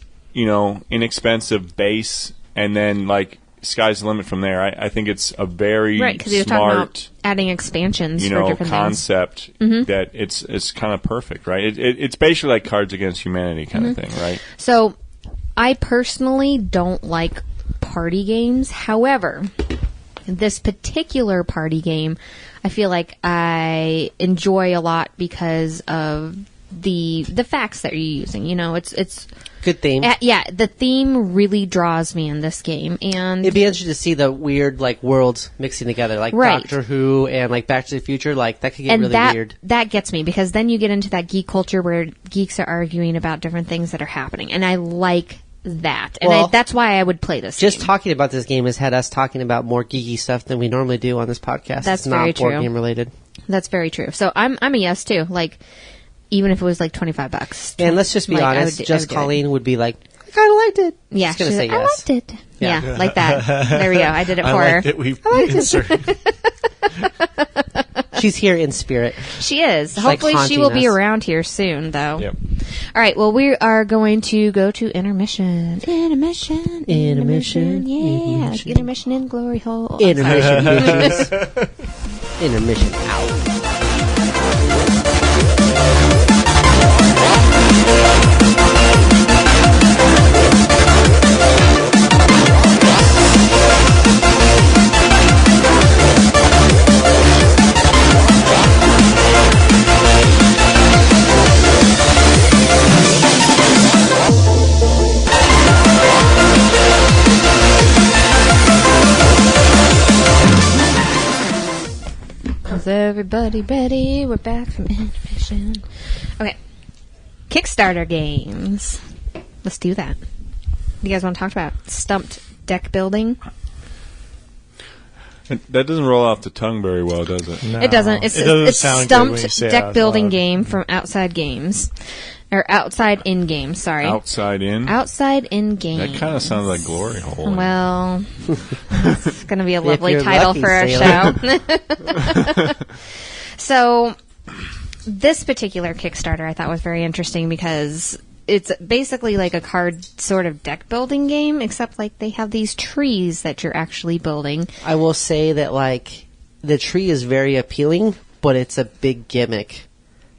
inexpensive base and then, like, sky's the limit from there. I think it's a very right, because you were talking smart, about adding expansions for different concept that it's kind of perfect, right? It's basically like Cards Against Humanity kind of thing, right? things. So, I personally don't like party games. However, this particular party game, I feel like I enjoy a lot because of the facts that you're using. It's Good theme. the theme really draws me in this game, and It'd be interesting to see the weird like worlds mixing together, like Right. Doctor Who and like Back to the Future. Like that could get and really that weird. that gets me because then you get into that geek culture where geeks are arguing about different things that are happening, and I like that, and Well, that's why I would play this. Just game. talking about this game has had us talking about more geeky stuff than we normally do on this podcast. That's it's not very board true. game related. That's very true. So I'm a yes too. Like even if it was like $25. And let's just be Like, I honest, would just do it. Colleen would be like, I kind of liked it. Yeah, She's gonna she's say like, I yes. liked it. Yeah. Yeah, like that. There we go. I did it I for her. like that we've inserted. She's here in spirit. She is. like Hopefully, she haunting will be us. around here soon, though. Yep. All right. Well, we are going to go to intermission. Intermission. Intermission. Yeah. Intermission. Intermission in Glory Hole. Intermission, bitches. Intermission out. everybody ready? We're back from intermission. Okay. Kickstarter games. Let's do that. You guys want to talk about Stumped deck building? That doesn't roll off the tongue very well, does it? No. It doesn't. It's sound good when you Stumped say it deck out building loud. game from Outside Games. Or Outside In Games, sorry. Outside in? Outside In Games. That kind of sounds like Glory Hole. Well, it's going to be a lovely you're title lucky, for our sailor. show. So, this particular Kickstarter I thought was very interesting because it's basically like a card sort of deck building game, except like they have these trees that you're actually building. I will say that, like, the tree is very appealing, but it's a big gimmick.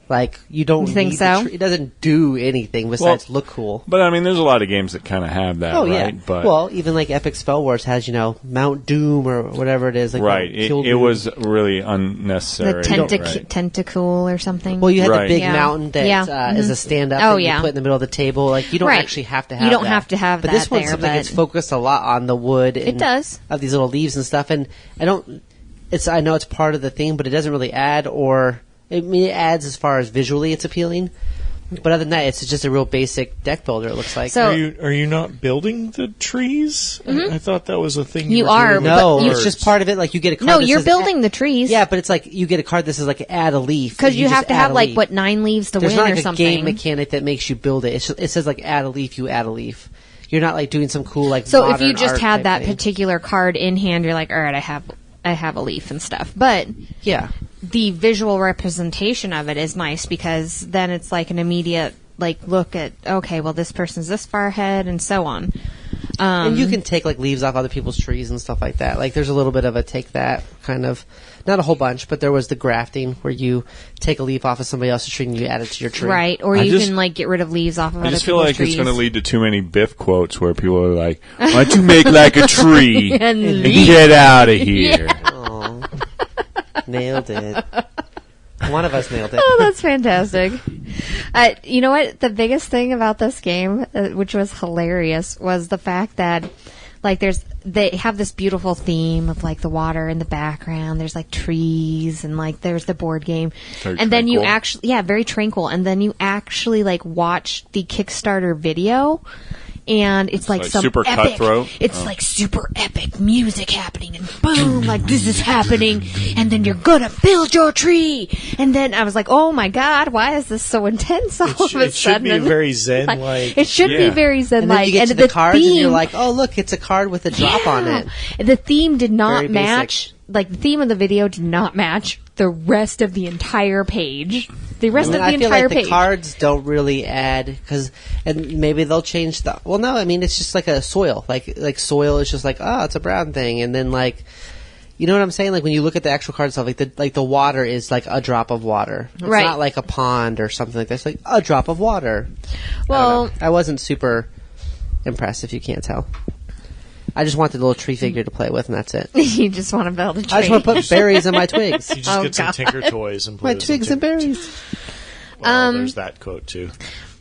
Like, you don't You think need so? the tree. It doesn't do anything besides look cool. But I mean, there's a lot of games that kind of have that, Oh, right? yeah. But well, even like Epic Spell Wars has, Mount Doom or whatever it is. Like right, Kill it Doom. was really unnecessary. The right. tentacle or something. Well, you had Right. the big Yeah. mountain that Yeah. is a stand-up Oh, that yeah. you put in the middle of the table. Like, you don't Right. actually have to have You don't that. have to have but that this one there, seems like but- it's focused a lot on the wood. And It does. Of these little leaves and stuff. And I know it's part of the thing, but it doesn't really add it adds as far as visually it's appealing. But other than that, it's just a real basic deck builder, it looks like. So- Are you not building the trees? I thought that was a thing. You were are, doing with no, the it's cards. just part of it. Like, you get a card No, that you're says building the trees. Yeah, but it's like you get a card that says, like, add a leaf. Because and you just have to add have, a like, leaf. 9 leaves to There's win not or like a something. game mechanic that makes you build it. It says, like, add a leaf, you add a leaf. You're not, like, doing some cool, like, So if modern you just art had type that thing. particular card in hand, you're like, all right, I have a leaf and stuff. But Yeah. the visual representation of it is nice because then it's like an immediate like look at, okay, well, this person's this far ahead and so on. And you can take, like, leaves off other people's trees and stuff like that. Like, there's a little bit of a take that kind of, not a whole bunch, but there was the grafting where you take a leaf off of somebody else's tree and you add it to your tree. Right, or I you just- can like get rid of leaves off of I other just feel people's like trees. it's going to lead to too many Biff quotes where people are like, "Why don't you make like a tree And and leave." get out of here?" Aw. Nailed it. One of us nailed it. Oh, that's fantastic. You know what? The biggest thing about this game, which was hilarious, was the fact that, like, they have this beautiful theme of, like, the water in the background. There's, like, trees and, like, there's the board game. Very and then you tranquil. actually, yeah, very tranquil. And then you actually, like, watch the Kickstarter video. And it's like some super epic, cutthroat? it's like super epic music happening and boom, like this is happening and then you're gonna build your tree. And then I was like, oh my god, why is this so intense all of a It should sudden? be very zen Like, like. it should be Yeah. very zen And then like. you get to the the cards and you're theme- like, oh, look, it's a card with a drop on it. The theme did not Very basic. match, like the theme of the video did not match the rest of the entire page. The rest of the I feel entire like page. the cards don't really add and maybe they'll change the. Well, no, I mean it's just like a soil. Like soil is just like, oh, it's a brown thing, and then like, you know what I'm saying? Like when you look at the actual card stuff, like the water is like a drop of water. It's Right. not like a pond or something like that. It's like a drop of water. Well, I wasn't super impressed, if you can't tell. I just wanted a little tree figure to play with, and that's it. you just want to build a tree. I just want to put berries in my twigs. You just Oh, get some God. Tinker Toys and put My it in some twigs and Tinker- berries. Well, there's that quote too.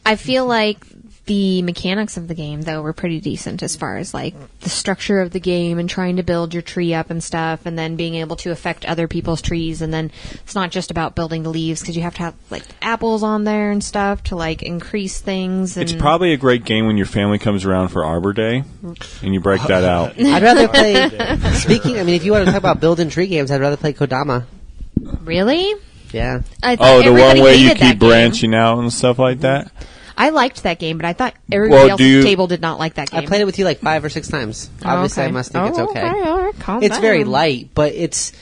I feel like the mechanics of the game, though, were pretty decent as far as, like, the structure of the game and trying to build your tree up and stuff, and then being able to affect other people's trees, and then it's not just about building the leaves, because you have to have, like, apples on there and stuff to, like, increase things. And It's probably a great game when your family comes around for Arbor Day and you break that out. I'd rather play. Speaking, I mean, if you want to talk about building tree games, I'd rather play Kodama. Really? Yeah. I thought Oh, the everybody one where you hated that keep game. branching out and stuff like that? I liked that game, but I thought everybody Well, else do at you- the table did not like that game. I played it with you like 5 or 6 times. Obviously, I must think it's okay. All right, calm It's very down. light, but it's,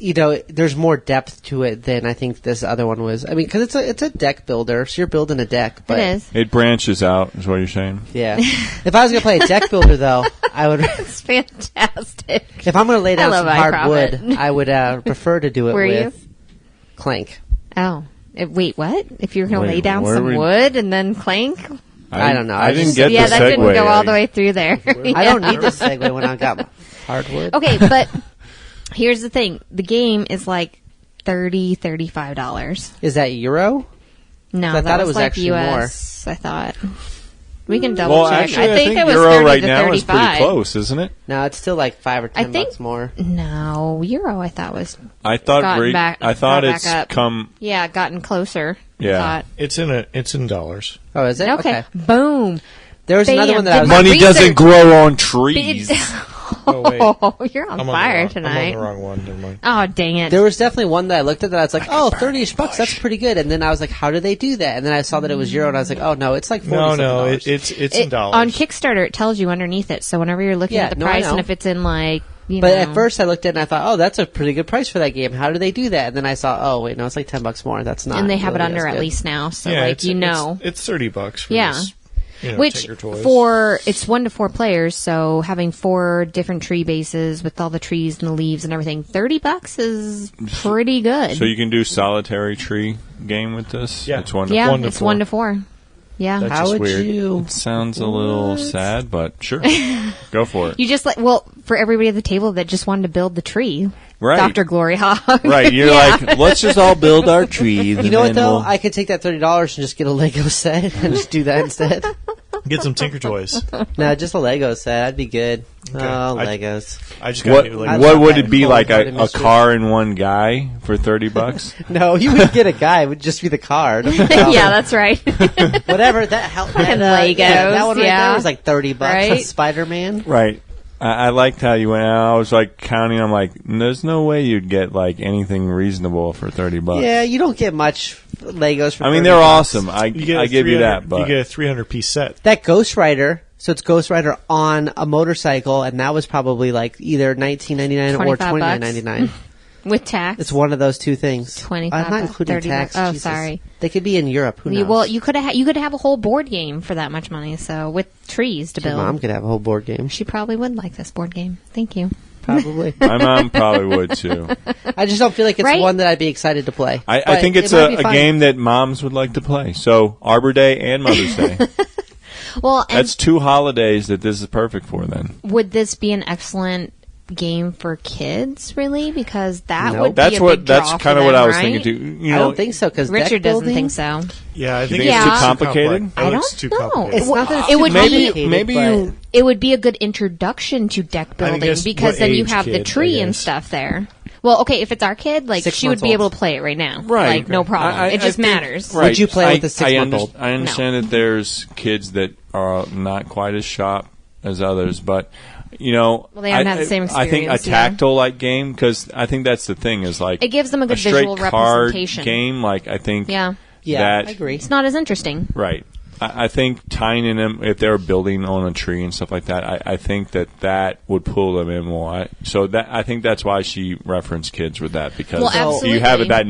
there's more depth to it than I think this other one was. I mean, because it's a deck builder, so you're building a deck. But It is. It branches out, is what you're saying. Yeah. If I was going to play a deck builder, though, I would. It's fantastic. If I'm going to lay down love some hard iProfit. wood, I would prefer to do it Were you? with Clank. Oh. Wait, what? If you're going to Wait, lay down where some we- wood and then clank? I don't know. I didn't just- get Yeah, the that segue. didn't go all the way through there. I don't need the segue when I got my hardwood. Okay, but here's the thing. The game is like $35. Is that Euro? No, I that thought it was was like actually US, I thought. We can double Well, check. actually, I think it was Euro 30 right to now is 35. pretty close, isn't it? No, it's still like $5 or $10 think- more. No, Euro I thought was I thought gotten back. I thought got it's back up. come. Yeah, gotten closer. Yeah. Thought. It's in dollars. Oh, is it? Okay. Boom. There was another Bam. one that I was. Did my Money doesn't research. grow on trees. Oh wait, Oh, you're on I'm fire I'm tonight. on the wrong one. Never mind. Oh, dang it. There was definitely one that I looked at that I was like, oh, 30-ish bucks, that's pretty good. And then I was like, how do they do that? And then I saw that it was Euro, and I was like, oh, no, it's like 40 No, $40. it's in dollars. On Kickstarter, it tells you underneath it. So whenever you're looking Yeah, at the no, I price, know. and if it's in like, you But know, at first I looked at it and I thought, oh, that's a pretty good price for that game. How do they do that? And then I saw, oh, wait, no, it's like $10 more. That's not. and they have it really under as at good. least now, so yeah, like it's, you know, it's $30 for Yeah. this. which Tinker Toys. for it's 1 to 4 players, so having 4 different tree bases with all the trees and the leaves and everything, $30 is pretty good. So you can do solitary tree game with this. Yeah. It's wonderful. yeah, 1 to it's 4. 1 to 4. Yeah, That's How just would weird. you? It sounds a little sad, but sure, go for it. you just like for everybody at the table that just wanted to build the tree, Right. Dr. GloryHoundd. Right, you're like, let's just all build our tree. You know what, though? I could take that $30 and just get a Lego set and just do that instead. Get some Tinker Toys. No, just a Lego set. That'd be good. Okay. Oh, I- Legos. I just got What new Lego. I what love would that it be full like? blooded A mystery. car and one guy for $30? No, you wouldn't get a guy. It would just be the card. Yeah, that's right. Whatever. That helped. Fucking that one right Legos, there was like $30. Right? Spider-Man. Right. I liked how you went out. I was like counting. I'm like, there's no way you'd get like anything reasonable for $30. Yeah, you don't get much Legos for I mean, $30. they're awesome. I You get a give you 300 that, but you get a 300-piece set. That Ghost Rider, so it's Ghost Rider on a motorcycle, and that was probably like either $19.99 or $25. $29.99. With tax. It's one of those two things. 25 I'm not bucks, including 30 tax. bucks. Oh, Jesus. sorry. They could be in Europe. Who knows? Well, you could have a whole board game for that much money. So with trees to Your build, mom could have a whole board game. she probably would like this board game. Thank you. Probably. my mom probably would too. I just don't feel like it's Right? one that I'd be excited to play. I But think it's it might a be fun. game that moms would like to play. So Arbor Day and Mother's Day. Well, and That's 2 holidays that this is perfect for. Then would this be an excellent game for kids? Really, because that Nope. would that's be a what. big That's draw kind for of what them, I was right? thinking too. You I know, don't think so because Richard doesn't think so. Yeah, I think think it's it's too complicated? It I looks don't too know. complicated. It's not that it's It too would be- complicated, maybe but you- It would be a good introduction to deck building guess because what then you age have the kid, I tree and guess. stuff there. Well, okay, if it's our kid, like 6 she would months be old. able to play it right now, Right. Like no problem. It just think- matters. Right. Would you play with a I 6-month-old? I understand that there's kids that are not quite as sharp as others, but you know, Well, they haven't had the same I think a experience, yeah. tactile like game, because I think that's the thing is like It gives them a good straight visual card representation. game. Like I think, Yeah, yeah, that I agree. it's not as interesting. right. I think tying in them if they're building on a tree and stuff like that. I think that would pull them in more. So that I think that's why she referenced kids with that because Well, you have absolutely.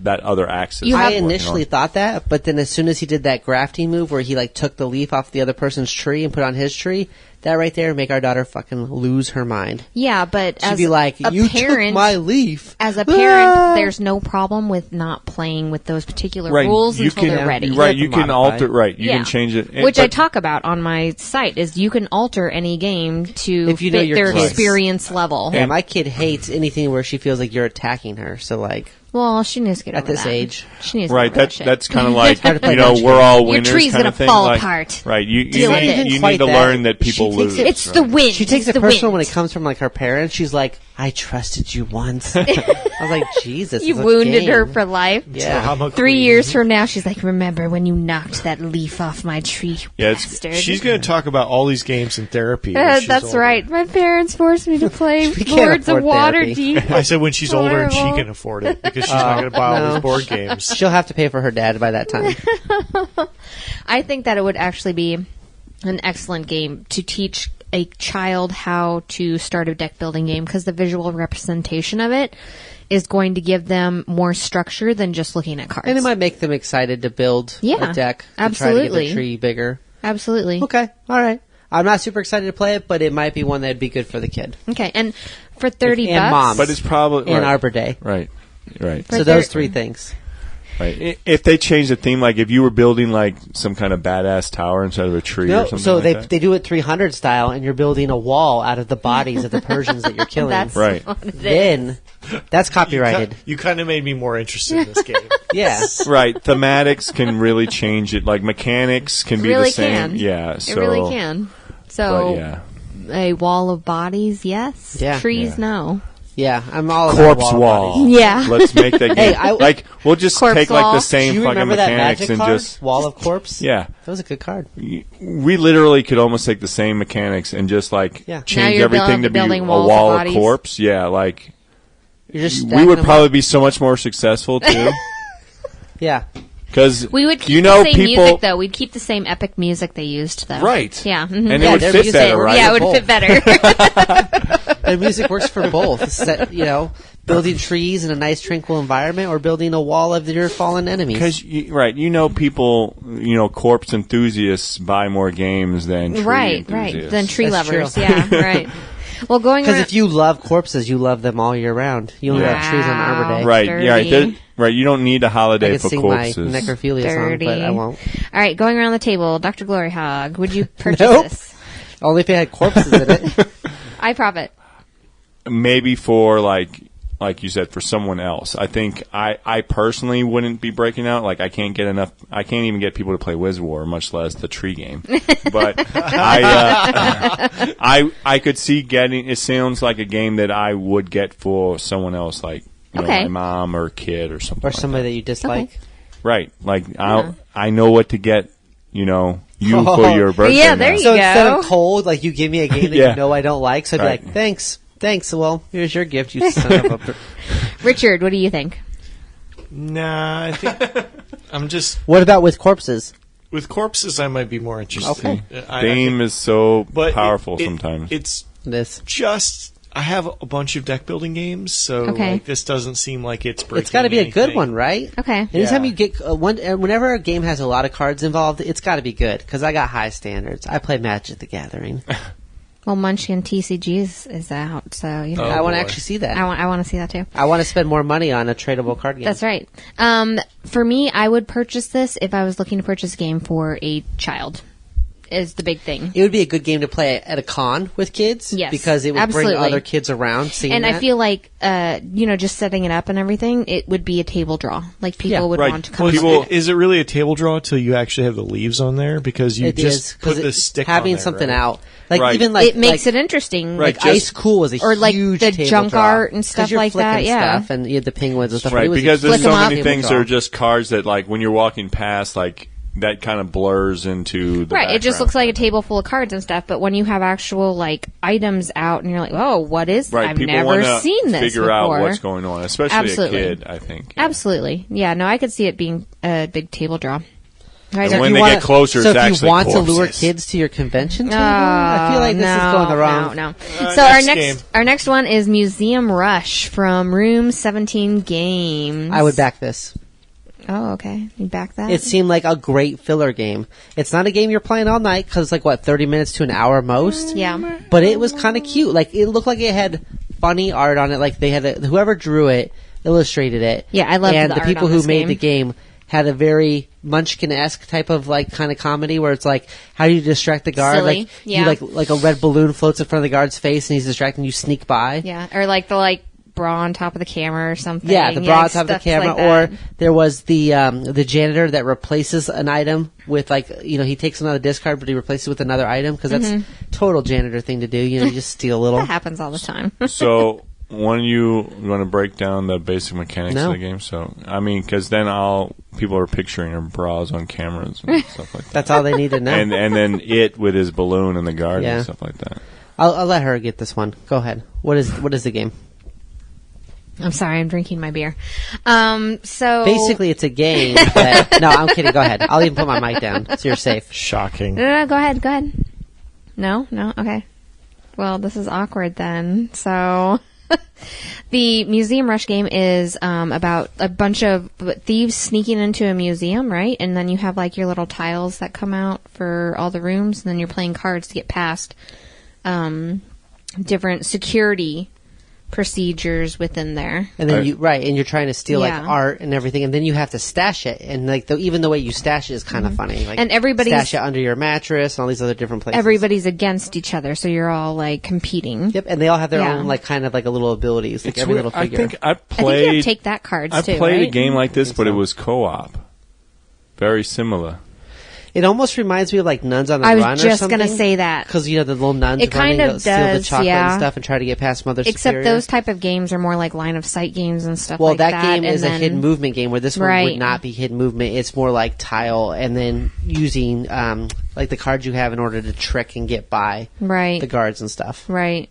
that other axis. You I have- initially thought that, but then as soon as he did that grafting move where he like took the leaf off the other person's tree and put it on his tree, that right there make our daughter fucking lose her mind. Yeah, but She'd as be like, a "You parent, took my leaf." as a parent, Ah! there's no problem with not playing with those particular Right, rules you until can- they're ready. Right, have you to can modify. alter. Right, you Yeah. can change it. Which I but- talk about on my site is you can alter any game to If you know fit your their kids. experience level. Yeah, my kid hates anything where she feels like you're attacking her. So like Well, she needs to get at over this that. age, She needs to Right, get over that shit. that's kind of like hard to play you know bunch we're games. all Your winners tree's kind gonna of thing. fall like, apart. Right, you It's not even need quite to that. learn that people She takes lose. it- It's right? the wind. she takes it's it the personal wind. when it comes from like her parents. She's like, "I trusted you once." I was like, "Jesus, You it's a wounded her game." for life. Yeah. Drama 3 queen. years from now, she's like, "Remember when you knocked that leaf off my tree, you Yeah, it's- bastard?" She's going to talk about all these games in therapy. when she's That's older. right. My parents forced me to play We can't Lords of afford therapy. Waterdeep. I said when she's older and she Horrible. can afford it because she's not going to buy all no. these board games. She'll have to pay for her dad by that time. I think that it would actually be an excellent game to teach a child how to start a deck building game because the visual representation of it is going to give them more structure than just looking at cards. And it might make them excited to build Yeah, a deck. To try to absolutely. get the tree bigger. Absolutely. Okay, all right. I'm not super excited to play it, but it might be one that'd be good for the kid. Okay, and for 30 And bucks, mom. But it's probably And right. Arbor Day. Right, right. For So those thir- 3 things. Right. If they change the theme, like if you were building like some kind of badass tower instead of a tree No, or something so like that. they do it 300 style, and you're building a wall out of the bodies of the Persians that you're killing. that's Right. what it is. Then That's copyrighted. You kind of made me more interested in this game. Yeah. Right. Thematics can really change it. Like, mechanics can be Really the same. can. Yeah. So, It really can. But So, yeah. a wall of bodies, yes. Yeah. Trees, Yeah. no. Yeah, I'm all about Corpse wall. wall. bodies. Yeah. Let's make that game. Hey, like, we'll just Corpse take like wall. the Do same you fucking remember that mechanics magic and card? just Wall of Corpse? yeah. That was a good card. We literally could almost take the same mechanics and just like Yeah. Now change you're everything to be a building walls of wall of bodies. corpse. Yeah, like You're just we stacking would them probably up. be so much more successful too. Yeah. Because We would keep you know the same people music, though. We'd keep the same epic music they used, though. Right. Yeah. Mhm. And Yeah, it would their fit music- better, right? Yeah, it would Both. fit better. And music works for both. Set, building trees in a nice tranquil environment or building a wall of your fallen enemies. Because right, people, corpse enthusiasts buy more games than tree right. enthusiasts. Then tree That's lovers. true. Yeah, right. Well, going Because around. if you love corpses, you love them all year round. You only have trees on Arbor Day. Right, Dirty. yeah, right. You don't need a I holiday could for sing corpses. my necrophilia song, Dirty. but I won't. All right, going around the table, Dr. GloryHoundd, would you purchase Nope. this? Only if it had corpses in it. I profit. Maybe for like you said, for someone else. I think I personally wouldn't be breaking out. Like I can't even get people to play Wiz War, much less the tree game. But I could see getting. It sounds like a game that I would get for someone else, like Okay. my mom or kid or something. Or like somebody that. that you dislike. Right? Like Yeah. I know what to get. You for your birthday. Yeah, there now. you So go. instead of cold, like you give me a game that Yeah. you know I don't like, so I'd Right. be like, thanks. Well, here's your gift, you son of a... Richard, what do you think? Nah, I think I'm just What about with corpses? with corpses. I might be more interested. Okay. I Game think- is so but powerful it- sometimes. It's This. just I have a bunch of deck building games, so Okay. this doesn't seem like it's breaking. It's got to be a good anything. one, right? Okay. Anytime Yeah. you get whenever a game has a lot of cards involved, it's got to be good because I got high standards. I play Magic the Gathering. Well, Munchkin TCGs is out, so Oh, I want to boy. actually see that. I want to see that too. I want to spend more money on a tradable card game. That's right. For me, I would purchase this if I was looking to purchase a game for a child. Is the big thing. It would be a good game to play at a con with kids. Yes, because it would absolutely. bring other kids around. Seeing And that. I feel like, just setting it up and everything, it would be a table draw. Like people Yeah. would Right. want to come. Well, People- is it really a table draw till you actually have the leaves on there? Because you it just is put because the stick having on there, something right? out, like Right. even like it makes like, it interesting. Right. Like Ice Cool was a or like huge the table junk draw. art and 'Cause stuff you're like that, flicking yeah. stuff, and you had the penguins and stuff. Right, It was a because huge there's Flick 'em so up. many table things draw. that are just cards that, like, when you're walking past, like, that kind of blurs into the Right, it just background. looks like a table full of cards and stuff. But when you have actual like items out, and you're like, "Oh, what is? Right, I've people never wanna seen this figure before." out what's going on, especially Absolutely. a kid, I think. Absolutely, yeah. No, I could see it being a big table draw. Right, And when You they wanna- get closer, so it's if actually you want to lure corpses. kids to your convention table, I feel like this is going the wrong. No. right, So next game. our next one is Museum Rush from Room 17 Games. I would back this. Oh, okay. You back that? It seemed like a great filler game. It's not a game you're playing all night because it's like 30 minutes to an hour most. yeah. But it was kind of cute. Like it looked like it had funny art on it. Like they had whoever drew it illustrated it. Yeah, I loved And the the art people on who this made game. the game had a very Munchkin-esque type of like kind of comedy where it's like, how do you distract the guard? Silly, Like yeah. you like a red balloon floats in front of the guard's face and he's distracting you. Sneak by. Yeah, or like the bra on top of the camera or something. Yeah, the bra on top of the stuff camera, like that. or there was the janitor that replaces an item with he takes another discard, but he replaces it with another item because that's total janitor thing to do. You just steal a little. That happens all the time. So, one of you want to break down the basic mechanics No. of the game? So, I mean, because then people are picturing their bras on cameras and stuff like that. That's all they need to know. And then it with his balloon in the garden Yeah. and stuff like that. I'll let her get this one. Go ahead. What is the game? I'm sorry, I'm drinking my beer. So Basically, it's a game. That, no, I'm kidding. Go ahead. I'll even put my mic down so you're safe. Shocking. No, go ahead. No, okay. Well, this is awkward then. So, the Museum Rush game is about a bunch of thieves sneaking into a museum, right? And then you have like your little tiles that come out for all the rooms, and then you're playing cards to get past different security procedures within there. And then and you're trying to steal like Yeah. art and everything, and then you have to stash it, and like even the way you stash it is kind of funny. Like, And everybody's- stash it under your mattress and all these other different places. Everybody's against each other, so you're all like competing. Yep, and they all have their Yeah. own like kind of like a little abilities, like It's every weird. little I figure. think I I think you played. have take that cards I too. played right? a game like this, think but it so. was co-op. Very similar. It almost reminds me of like Nuns on the I was Run or just something. gonna say that. Because you know the little nuns It running, kind of that steal the does, chocolate yeah. and stuff and try to get past Mother Except Superior. those type of games are more like line of sight games and stuff Well, like that. that game and is a then- hidden movement game where this one Right. would not be hidden movement. It's more like tile and then using like the cards you have in order to trick and get by Right. the guards and stuff. Right.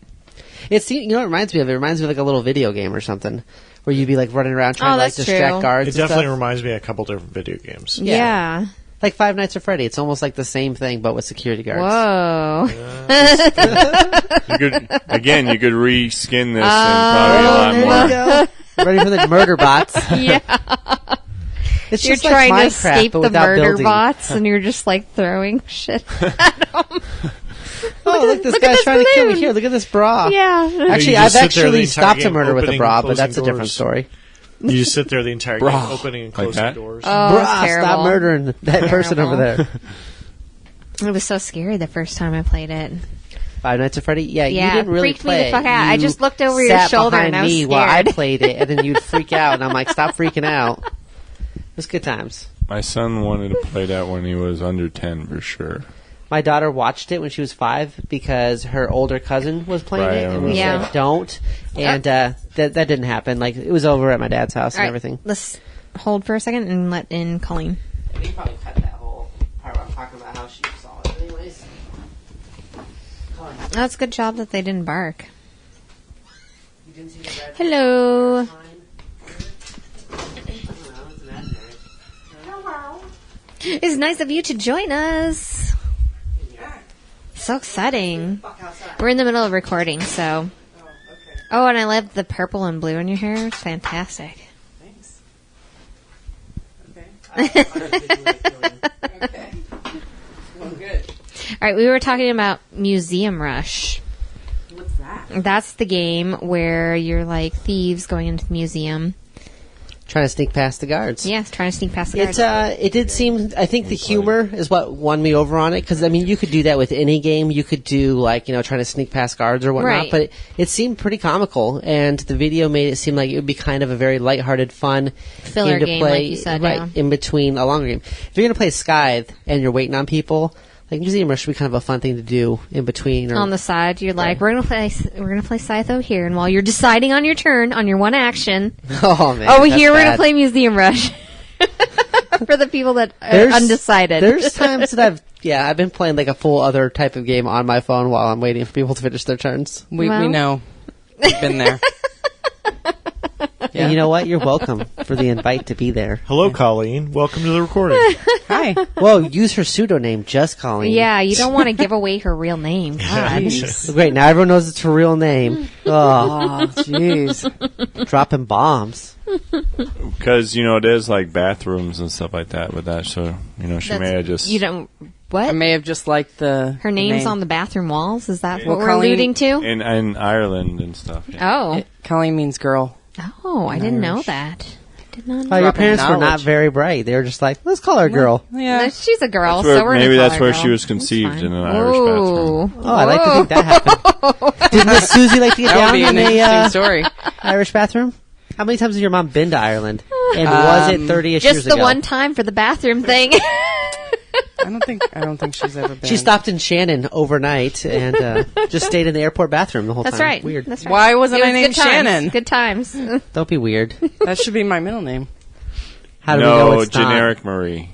It's you know what it reminds me of? It reminds me of like a little video game or something where you'd be like running around trying Oh, to like that's distract true. guards. It and definitely stuff. reminds me of a couple different video games. Yeah. Like Five Nights at Freddy. It's almost like the same thing but with security guards. Whoa. You could reskin this and probably a lot There more. you go. Ready for the murder bots? Yeah. It's You're just like trying to Minecraft, escape but the without murder building. bots, and you're just like throwing shit. Oh, look, this look at guy's this trying to kill me. balloon. Here, look at this bra. Yeah. Actually, You I've just sit there the actually entire stopped a game murder with a opening bra, and but that's a closing different doors. story. You just sit there the entire game, Bra. opening and Like closing that? doors. Oh, Bruh, terrible. stop murdering that person over there. It was so scary the first time I played it. Five Nights at Freddy? Yeah, you Yeah, didn't really freaked me play the it. fuck out. I You just looked over your sat shoulder behind and I was me while I scared. played it, and then you'd freak out, and I'm like, stop freaking out. It was good times. My son wanted to play that when he was under 10 for sure. My daughter watched it when she was 5 because her older cousin was playing Right, it, and we Yeah. said don't. And that didn't happen. Like it was over at my dad's house All and right, everything. let's hold for a second and let in Colleen. You probably cut that whole part where I'm talking about how she saw it, anyways. Oh, it's a good job that they didn't bark. Hello. It's nice of you to join us. So exciting. We're in the middle of recording, so. Oh, and I love the purple and blue in your hair. It's fantastic. All right, we were talking about Museum Rush. What's that? That's the game where you're like thieves going into the museum. Trying to sneak past the guards. Yes, trying to sneak past the guards. It did seem. I think the humor is what won me over on it because I mean you could do that with any game. You could do like trying to sneak past guards or whatnot. Right. But it seemed pretty comical, and the video made it seem like it would be kind of a very lighthearted, fun Filler to game, play, like you said, right yeah. in between a longer game. If you're gonna play Scythe and you're waiting on people, like Museum Rush would be kind of a fun thing to do in between. Or, On the side, you're like, we're gonna play Scytho here, and while you're deciding on your turn, on your one action, oh man, over that's here we're bad. gonna play Museum Rush. For the people that are There's- undecided. There's times that I've been playing like a full other type of game on my phone while I'm waiting for people to finish their turns. We Well. know. We've been there. And you know what? You're welcome for the invite to be there. Hello, Colleen. Welcome to the recording. Hi. Well, use her pseudonym, just Colleen. Yeah, you don't want to give away her real name. God. Great. Now everyone knows it's her real name. Oh, jeez. Dropping bombs. Because, it is like bathrooms and stuff like that with that. So, she may have just. You don't. What? I may have just liked the Her name's name. on the bathroom walls. Is that Well, what we're Colleen- alluding to? In Ireland and stuff. Yeah. Oh, Colleen means girl. oh, I didn't know that. I did not know. Your Dropping parents were not knowledge. very bright. They were just like, let's call her a girl. Yeah. She's a girl, That's where- so we're gonna maybe call that's her where girl. she was That's conceived, fine. in an Irish bathroom. Oh, I like to think that happened. Didn't Miss Susie like to get That would down be in an a interesting story. Irish bathroom? How many times has your mom been to Ireland? And was it 30-ish years Just ago? the one time for the bathroom thing. I don't think she's ever been. She stopped in Shannon overnight and just stayed in the airport bathroom the whole That's time. right. Weird. That's right. Why wasn't It I was named good times. Shannon? Good times. Don't be weird. That should be my middle name. How do we know No, it's not? generic Marie.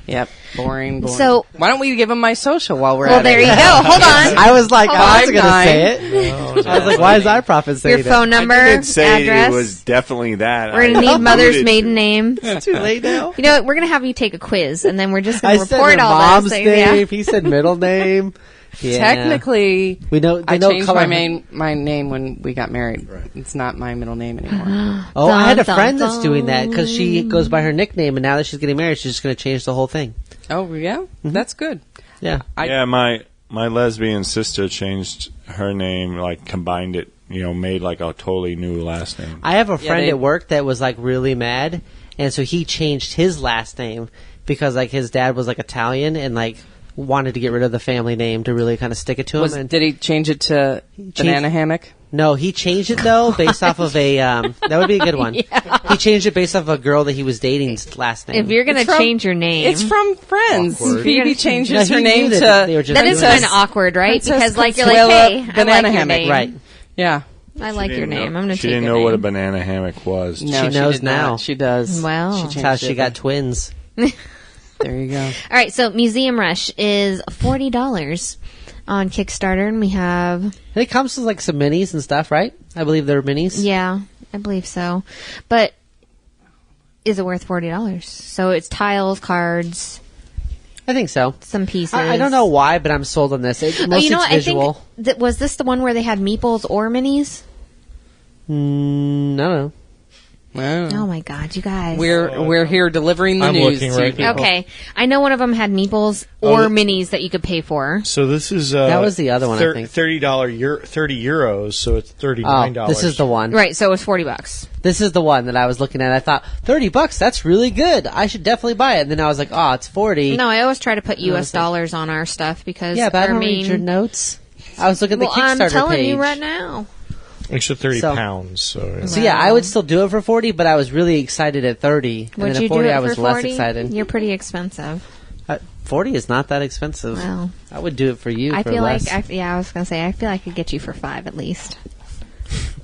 Yep. Boring. So- why don't we give him my social while we're Well, at there it? you go. Hold on. I was like, Hold I on. wasn't going to say it. I was like, why is our prophet saying Your phone number, I didn't say address. it was definitely that. We're I gonna need mother's alluded maiden to- name. It's too late now. You know what? We're gonna have you take a quiz, and then we're just I gonna said report her all mom's those things. name. Yeah. He said middle name. Yeah. Technically, we know. They I know changed color. my name when we got married. It's not my middle name anymore. Oh, I had a Dun, friend dun, that's doing that because she goes by her nickname, and now that she's getting married, she's just going to change the whole thing. Oh yeah, that's good. Yeah. I- Yeah, my lesbian sister changed her name, like combined it made like a totally new last name. I have a friend they- at work that was like really mad, and so he changed his last name because like his dad was like Italian and like wanted to get rid of the family name to really kind of stick it to him. And Did he change it to Banana Hammock? no, he changed it though based off of a that would be a good one. He changed it based off of a girl that he was dating's last name. If you're going to It's from- change your name, It's from Friends. Awkward. Phoebe No, changes he her knew name that to... they were just that is doing kind of it. awkward, right? Princess Because like you're like, Consuela hey, I Banana like your Hammock. name. Right. Yeah. I like your name. I'm going to take She didn't your know what a name. banana hammock was. No, She knows did not. now. She does. Well. She That's That's how changed she it. got twins. There you go. All right, so Museum Rush is $40 on Kickstarter, and we have And it comes with like some minis and stuff, right? I believe they're minis. yeah, I believe so. But is it worth $40? So it's tiles, cards, I think so. some pieces. I don't know why, but I'm sold on this. Mostly Oh, you know it's what? visual. I think was this the one where they had meeples or minis? No. Oh my god, you guys! We're here delivering the I'm news looking to right you now. people. Okay, I know one of them had meeples or minis that you could pay for. So this is That was the other one, I think. $30 €30, so it's $39. Oh, this is the one. Right, so it was $40. This is the one that I was looking at. I thought $30. That's really good. I should definitely buy it. And then I was like, oh, it's 40. No, I always try to put U.S. it's like- dollars on our stuff because Yeah, but I our don't main. read your notes. I was looking at the Well, Kickstarter I'm telling page. you right now. Extra 30 So- pounds. So So yeah, I would still do it for 40, but I was really excited at 30. And Would then you at 40, do it I was for less 40? excited. You're pretty expensive. 40 is not that expensive. Well, I would do it for you I for feel less. like I was gonna say I feel like I could get you for $5 at least.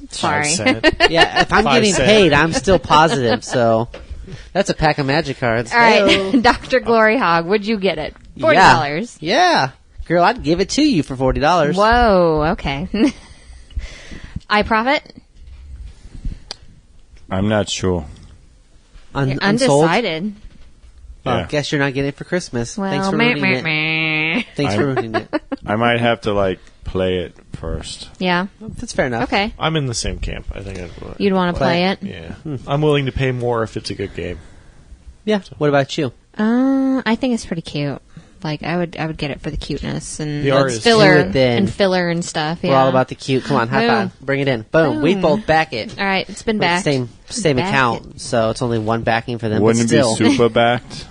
Sorry. 5 cent. Yeah, if I'm 5 getting cent. paid, I'm still positive. So that's a pack of magic cards. All right, Heyo. Dr. GloryHoundd, would you get it? $40. Yeah. Girl, I'd give it to you for $40. Whoa. Okay. iProfit. I'm not sure. Unsold? Undecided. Well, Yeah. guess you're not getting it for Christmas. Well, Thanks for meh, ruining meh, it. meh. Thanks for ruining it. I might have to play it first. Yeah. That's fair enough. Okay. I'm in the same camp. I think You'd want to play it. Yeah. I'm willing to pay more if it's a good game. Yeah. What about you? I think it's pretty cute. Like I would get it for the cuteness and The art is- filler Do it then. and filler and stuff. Yeah. We're all about the cute. Come on, high Boom. five. Bring it in. Boom. We Boom. both back it. All right, it's been But backed. Same Back account, so it's only one backing for them. Wouldn't but it still. be super backed?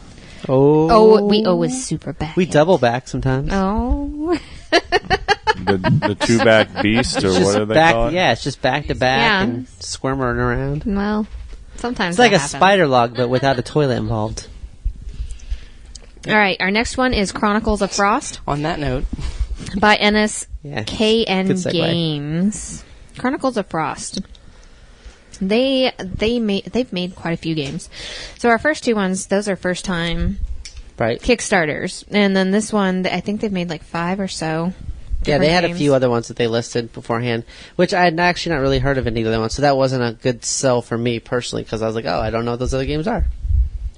Oh, we always super back. We double back sometimes. Oh. the two back beast, or It's what just do they back, call it? yeah, it's just back to back Yeah. and squirming around. Well, sometimes It's like that a happens. spider log, but without a toilet involved. All right, our next one is Chronicles of Frost On that note, by NSKN Yeah, good segue. Games. Chronicles of Frost. They've made quite a few games. So our first two ones, those are first time Right. Kickstarters, and then this one, I think they've made like 5 or so. Yeah, they different had a games. few other ones that they listed beforehand, which I had actually not really heard of any of the other ones, so that wasn't a good sell for me personally, because I was like, oh, I don't know what those other games are.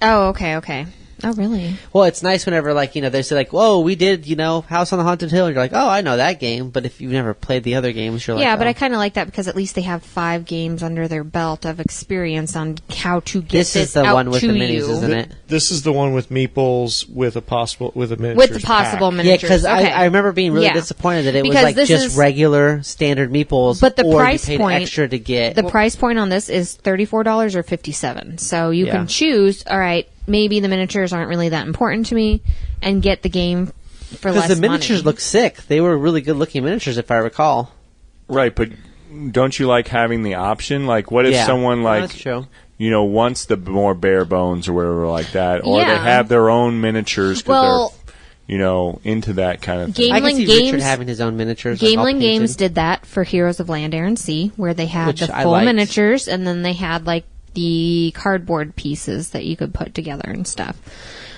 Oh, okay. Oh, really? Well, it's nice whenever, they say, whoa, we did, House on the Haunted Hill, and you're like, oh, I know that game, but if you've never played the other games, you're like, Yeah, but oh. I kind of like that because at least they have 5 games under their belt of experience on how to get This is the out one with to the minis, you. isn't it? This is the one with meeples with a miniatures With the possible pack. Yeah, miniatures. because okay. I remember being really Yeah. disappointed that it Because was this just is- regular standard meeples, But the or price you paid point- extra to get. The price point on this is $34 or $57. So you Yeah. can choose, all right, maybe the miniatures aren't really that important to me and get the game for less because the miniatures money. look sick. They were really good looking miniatures, if I recall. Right, but don't you like having the option? Like, what if Yeah. someone No, that's true. wants the more bare bones or whatever like that, or they Yeah. have their own miniatures because Well, they're into that kind of thing. Game- I can Gameling see Richard Games- having his own miniatures. like, all Gameling Games painted. did that for Heroes of Land, Air, and Sea, where they had Which the I full liked. miniatures, and then they had like the cardboard pieces that you could put together and stuff.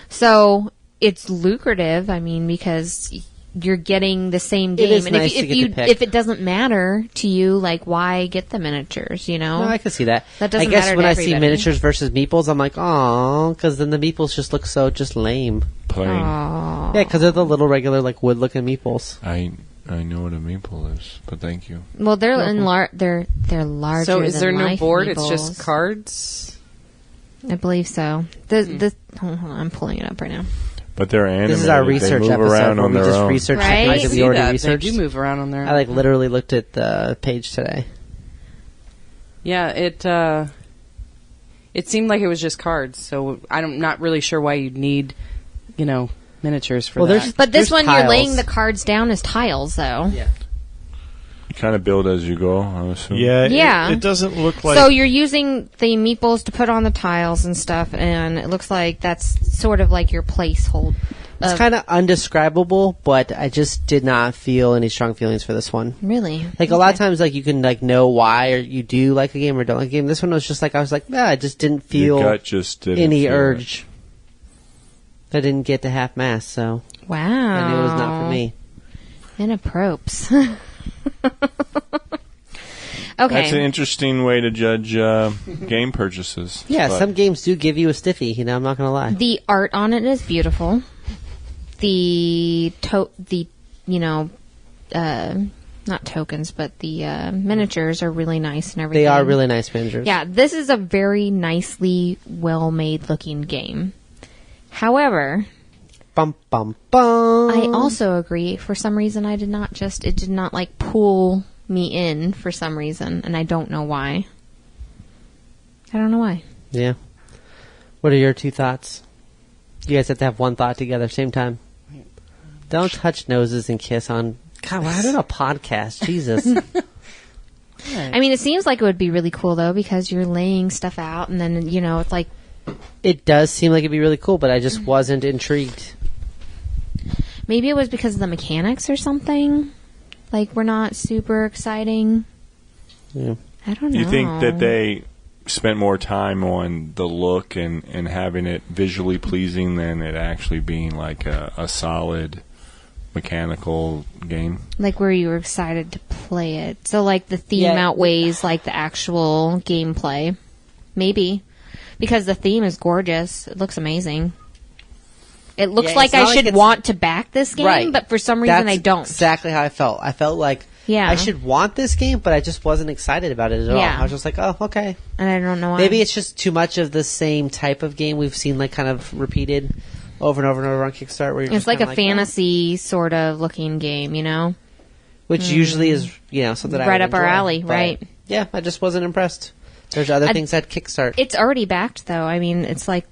So it's lucrative. I mean, because you're getting the same game, is and nice to if get you to pick. if it doesn't matter to you, like why get the miniatures? You know, No, I can see that. That doesn't I guess matter when to I see everybody. miniatures versus meeples, I'm like, oh, because then the meeples just look so just lame. Plain. Aw. Yeah, because they're the little regular wood looking meeples. I know what a meeple is, but thank you. Well, they're they're larger. so is there than no life board? It's meeples. just cards. I believe so. Hold on, I'm pulling it up right now. But they're animated. This is our They research move episode around where on we their just own. research Right? the I things that see we already that. researched. They do move around on there. I literally looked at the page today. Yeah, it seemed like it was just cards, so I'm not really sure why you'd need, miniatures for that. But this there's one, you're tiles. laying the cards down as tiles, though. Yeah. You kind of build as you go, I assume. Yeah, Yeah. It doesn't look like. So you're using the meeples to put on the tiles and stuff, and it looks like that's sort of like your placehold. It's kind of undescribable, but I just did not feel any strong feelings for this one. Really? Like a lot of times, like you can like know why or you do like a game or don't like a game. This one was just like I was like, I just didn't feel Your gut just didn't any feel urge. I didn't get to half mast, so Wow. I knew it was not for me. Inappropriate. Okay. That's an interesting way to judge game purchases. Yeah, But some games do give you a stiffy. I'm not gonna lie. The art on it is beautiful. Not tokens, but the miniatures are really nice and everything. They are really nice miniatures. Yeah, this is a very nicely well-made looking game. However, Bum bum bum. I also agree. For some reason, it did not like pull me in for some reason, and I don't know why. I don't know why. Yeah. What are your two thoughts? You guys have to have one thought together, same time. Don't touch noses and kiss on. God, we're doing a podcast. Jesus. I mean, it seems like it would be really cool though, because you're laying stuff out, and then it's like It does seem like it'd be really cool, but I just wasn't intrigued. maybe it was because of the mechanics or something. Like, we're not super exciting. Yeah. I don't know. you think that they spent more time on the look and having it visually pleasing than it actually being like a solid mechanical game? Like, where you were excited to play it. So, like, the theme Yeah. outweighs, like, the actual gameplay. Maybe. Because the theme is gorgeous. It looks amazing. It looks Yeah, like it's not I like should it's- want to back this game, Right. but for some reason I don't. Exactly how I felt. I felt like Yeah. I should want this game, but I just wasn't excited about it at all. Yeah. I was just like, oh, okay. And I don't know why. Maybe it's just too much of the same type of game we've seen, like, kind of repeated over and over and over on Kickstarter. Where you're It's just like kinda a fantasy sort of looking game, which usually is, something that I Right would up our enjoy. alley, But, right. Yeah, I just wasn't impressed. There's other things that Kickstart. It's already backed, though. I mean, it's like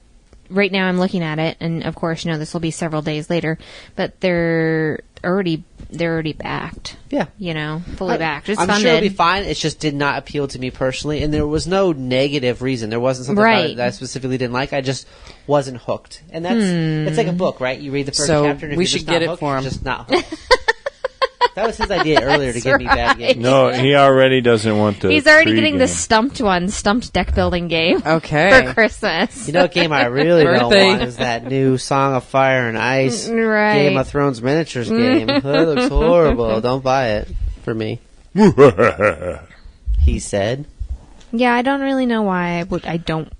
right now I'm looking at it, and of course, this will be several days later, but they're already backed. Yeah. Fully backed. It's I'm funded. sure it'll be fine. It just did not appeal to me personally, and there was no negative reason. There wasn't something about Right. it that I specifically didn't like. I just wasn't hooked, and that's it's like a book, right? You read the first So chapter, and if we you're should just get not it hooked, for you're him. just not hooked. That was his idea earlier to give me bad games. No, he already doesn't want the. He's already tree getting game. the Stumped deck building game Okay. for Christmas. You know what game I really don't Birthday. want is that new Song of Fire and Ice Right. Game of Thrones miniatures game. That looks horrible. Don't buy it for me. He said. Yeah, I don't really know why I don't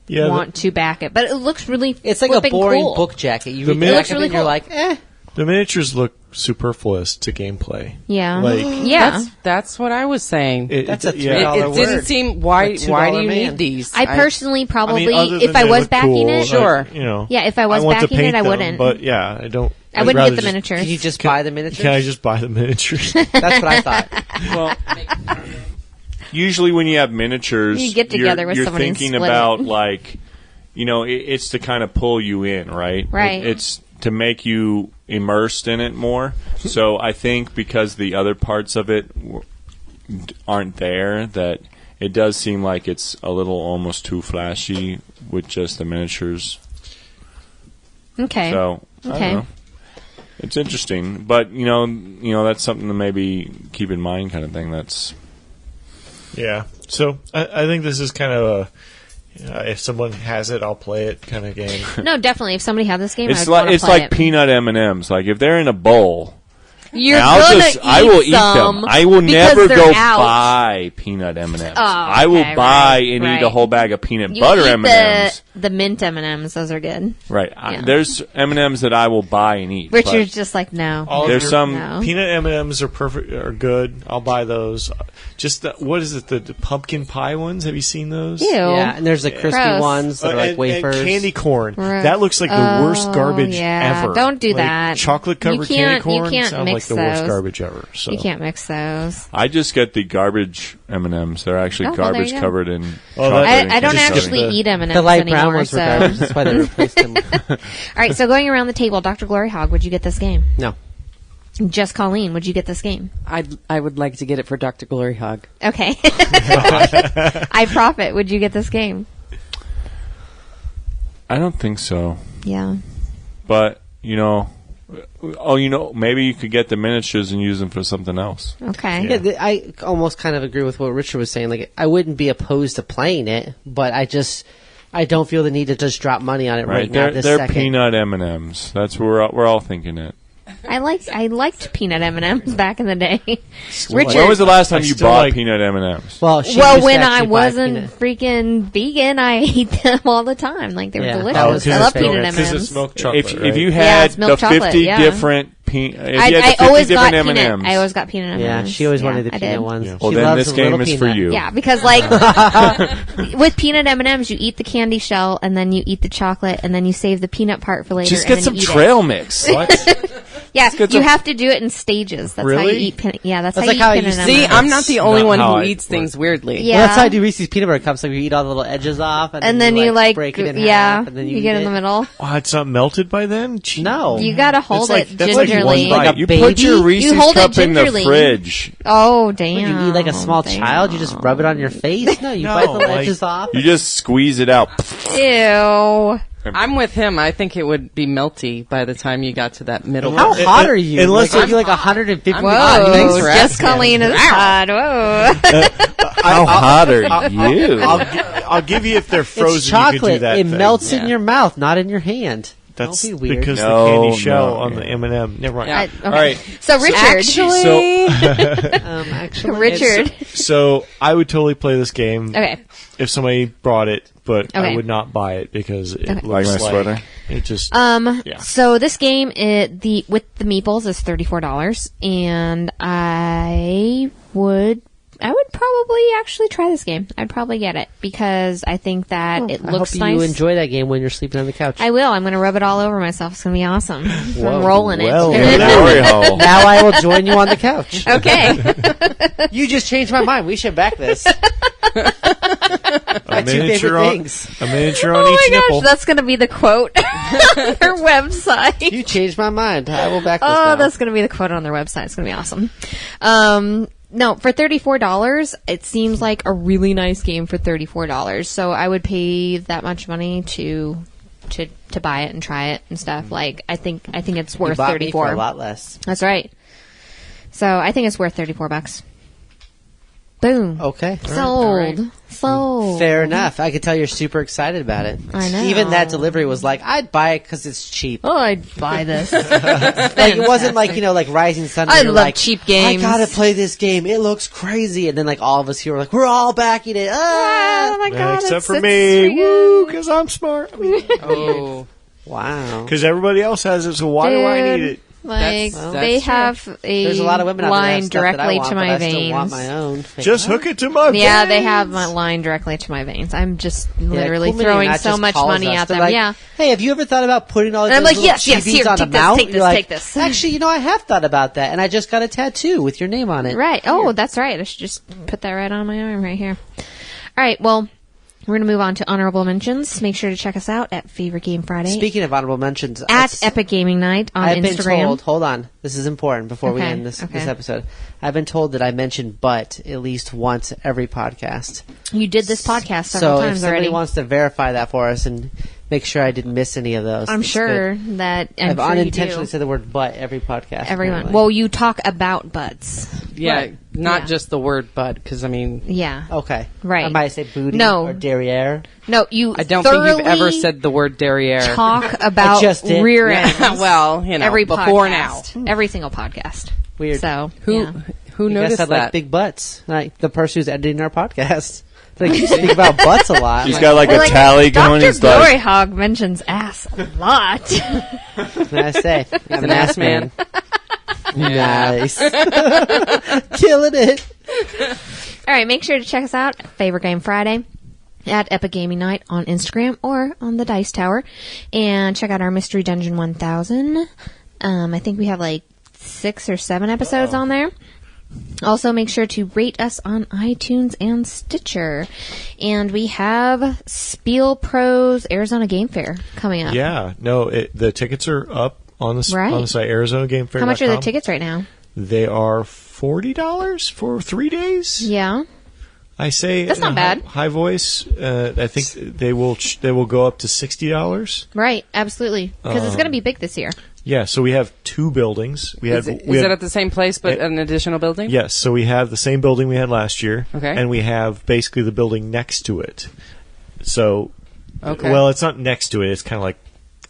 Yeah, want to back it, but it looks really. It's like a flipping boring cool. book jacket. You The read min- the It looks back of really it and you're cool. like, the miniatures look superfluous to gameplay. Yeah, Like- yeah. That's what I was saying. That's a yeah. It, $3 it didn't word. seem why A $2 why do you man. need these? I personally probably, other if than I they was look backing cool, it, like, Sure. Yeah, if I was want to backing it, paint I them, wouldn't. But yeah, I don't. I I'd wouldn't rather get the just- miniatures. can you just buy the miniatures? Can I just buy the miniatures? That's what I thought. Well, usually when you have miniatures, You get together with you're somebody and thinking split about it. like, it's to kind of pull you in, right? Right. It's to make you immersed in it more. So I think because the other parts of it aren't there, that it does seem like it's a little almost too flashy with just the miniatures. Okay. So I Okay. don't know. It's interesting, but that's something to maybe keep in mind, kind of thing. That's Yeah. So I think this is kind of a if someone has it, I'll play it kind of game. No, definitely. If somebody had this game, it's I'd want like to it's play like it. peanut M&Ms. Like if they're in a bowl, You're And I will eat them. I will never go buy peanut M&Ms. I will buy and eat a whole bag of peanut butter M&Ms. The mint M&Ms, those are good. Right. Yeah. There's M&Ms that I will buy and eat. Richard's just like, no. There's some peanut M&Ms are perfect, are good. I'll buy those. Just what is it? The pumpkin pie ones? Have you seen those? Ew. Yeah, and there's the crispy Gross. ones that are like and wafers. candy corn. Gross. That looks like the worst garbage ever. Don't do Like, that. Chocolate covered candy corn You can't sounds like mix the worst those. garbage ever. So. You can't mix those. I just get the garbage M&Ms. They're actually well, there garbage you go. covered in Oh, chocolate. that- I don't Just actually the- eat M&Ms the light brown anymore. ones were So. garbage. That's why they replaced them. All right, so going around the table, Dr. GloryHoundd, would you get this game? No. Just Colleen, would you get this game? I would like to get it for Dr. GloryHoundd. Okay. I Profit, would you get this game? I don't think so. Yeah. But, maybe you could get the miniatures and use them for something else. Okay. Yeah, I almost kind of agree with what Richard was saying. Like, I wouldn't be opposed to playing it, but I don't feel the need to just drop money on it right now. They're peanut M&Ms. That's where we're all thinking it. I liked peanut M&Ms back in the day. Richard. When was the last time you still bought like- peanut M&Ms? Well, she used Well, to when I actually buy wasn't peanut. freaking vegan, I ate them all the time. Like, they were Yeah, that delicious. was I his love favorite. peanut Because M&Ms. it's milk chocolate. If you Yeah, had it's milk the 50 chocolate, yeah. different I always got peanut. M&Ms. I always got peanut M&Ms. Yeah, she always wanted the I peanut did. ones. Yeah. Well, She then loves this the little game is for peanut. you. Yeah, because with peanut M&Ms, you eat the candy shell and then you eat the chocolate and then you save the peanut part for later. Just and get then some you eat trail mix. What? Yeah, get you some- have to do it in stages. That's how you Really? eat peanut. Yeah, that's That's how like you how eat I peanut used to- See, M&Ms. I'm not the only not one how who I eats things weirdly. Yeah. Well, that's how I do Reese's peanut butter cups. Like, we eat all the little edges off, And then you break it in half, yeah, and then you eat get in the it. middle. Oh, it's not melted by then? Gee. No. You gotta hold like- it that's like gingerly. one bite. Like a You baby? put your Reese's You hold it cup in the gingerly. fridge. Oh damn! You eat like a small child. You just rub it on your face. No, you bite the like- edges off. You just squeeze it out. Ew. I'm with him. I think it would be melty by the time you got to that middle. How Unless- hot are you? unless like, are it's- you like 150 I'm Whoa! hot. Thanks for Just asking. Colleen is hot. Whoa! How hot are you? I'll give you if they're frozen. It's You could do chocolate. that It thing. melts in Yeah. your mouth, not in your hand. That's Don't be weird. because No, the candy shell no, on yeah. the M&M. Never mind. Yeah. Okay. All right. So Richard, Actually, Actually, Richard. So I would totally play this game Okay. if somebody brought it, but Okay. I would not buy it because it Okay. looks Like my sweater? It just Yeah. So this game, with the meeples, is $34, and I would probably actually try this game. I'd probably get it because I think that it I looks hope nice. you enjoy that game when you're sleeping on the couch. I will. I'm going to rub it all over myself. It's going to be awesome. Whoa, I'm rolling well, it. Glory hole. Now I will join you on the couch. Okay. You just changed my mind. We should back this. a two miniature favorite on things. a miniature on Oh each my nipple. gosh, that's going to be the quote on their website. You changed my mind. I will back this Oh, now. that's going to be the quote on their website. It's going to be awesome. No, for $34, it seems like a really nice game for $34. So I would pay that much money to buy it and try it and stuff. Like I think it's You worth bought me 34. for a lot less. That's right. So I think it's worth $34. Boom. Okay. Sold. Sold. Fair enough. I could tell you're super excited about it. I know. Even that delivery was like, I'd buy it because it's cheap. Oh, I'd buy this. Like, it wasn't like, like Rising Sun. where I you're love like, cheap games. I gotta play this game. It looks crazy. And then like all of us here were like, we're all backing it. Oh Ah! my god. Except for it's me, freaking- woo, because I'm smart. oh, Wow. Because everybody else has it, so why do I need it? Like That's they true. have a There's a lot of women out there that have line stuff that I directly want, to but my I still veins. want my own. Just hook it to my Yeah, they veins. have my line directly to my veins. I'm just Yeah, literally Cool Mini throwing Not so just much calls money us. at They're them. like, Yeah. Hey, have you ever thought about putting all And I'm those like, little yes, chibis here, on take a this, mount? take You're this, like, take this. Actually, I have thought about that, and I just got a tattoo with your name on it. Right. Oh, that's right. I should just put that right on my arm right here. All right. Well, we're going to move on to honorable mentions. Make sure to check us out at Favorite Game Friday. Speaking of honorable mentions, at Epic Gaming Night on I've Instagram. been told. Hold on, this is important before we Okay, end this okay. episode. I've been told that I mention "but" at least once every podcast. You did this podcast several So if times somebody already. wants to verify that for us and make sure I didn't miss any of those, I'm that's sure good. that I've sure you unintentionally do. said the word "but" every podcast. Everyone. apparently. Well, you talk about butts. yeah, Right. not Yeah. just the word "bud," because I mean, Yeah. okay, Right. I might say booty No. or derriere. No, you. I don't think you've ever thoroughly said the word derriere. talk about just did. rear ends. well, every before podcast. Every single podcast. Weird. So Who yeah. who You guys noticed had that? like big butts, like the person who's editing our podcast. Like you speak about butts a lot. He's Like, got like a tally going. Dr. He's like, GloryHoundd mentions ass a lot. what did I say? I'm an ass man. Nice. Killing it. All right, make sure to check us out at Favorite Game Friday at Epic Gaming Night on Instagram or on the Dice Tower. And check out our Mystery Dungeon 1000. I think we have like 6 or 7 episodes on there. Also, make sure to rate us on iTunes and Stitcher. And we have Spiel Pro's Arizona Game Fair coming up. Yeah, no, the tickets are up on the Right. on the site, ArizonaGameFair.com. How much are the tickets right now? They are $40 for 3 days. Yeah. I say That's not in a bad. High voice. I think they will go up to $60. Right, absolutely. Because it's going to be big this year. Yeah, so we have 2 buildings. Is it at the same place but an additional building? Yes, so we have the same building we had last year. Okay. And we have basically the building next to it. So, Okay. well, it's not next to it. It's kind of like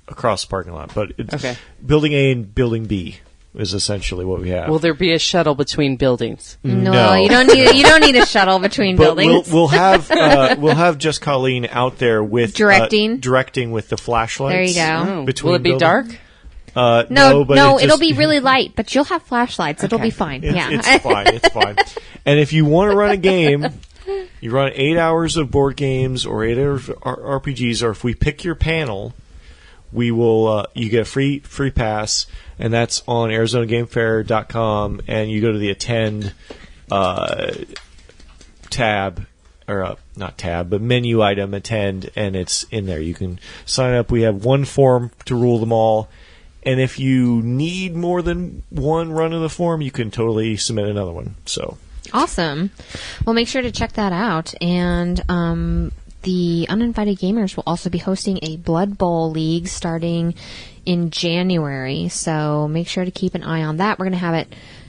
across the parking lot. But it's Okay. Building A and Building B is essentially what we have. Will there be a shuttle between buildings? No, you don't need a shuttle between But buildings. we'll have just Colleen out there with directing with the flashlights. There you go. Oh. Between Will it be buildings. dark? No, but it'll be really light, but you'll have flashlights. It'll be fine. Yeah. It's fine. It's fine. And if you want to run a game, you run 8 hours of board games or 8 hours of RPGs, or if we pick your panel, we will. You get a free pass, and that's on ArizonaGameFair.com, and you go to the attend tab. Or not tab, but menu item, attend, and it's in there. You can sign up. We have one form to rule them all. And if you need more than one run of the form, you can totally submit another one. So Awesome. Well, make sure to check that out. And the Uninvited Gamers will also be hosting a Blood Bowl League starting in January. So make sure to keep an eye on that. We're going to have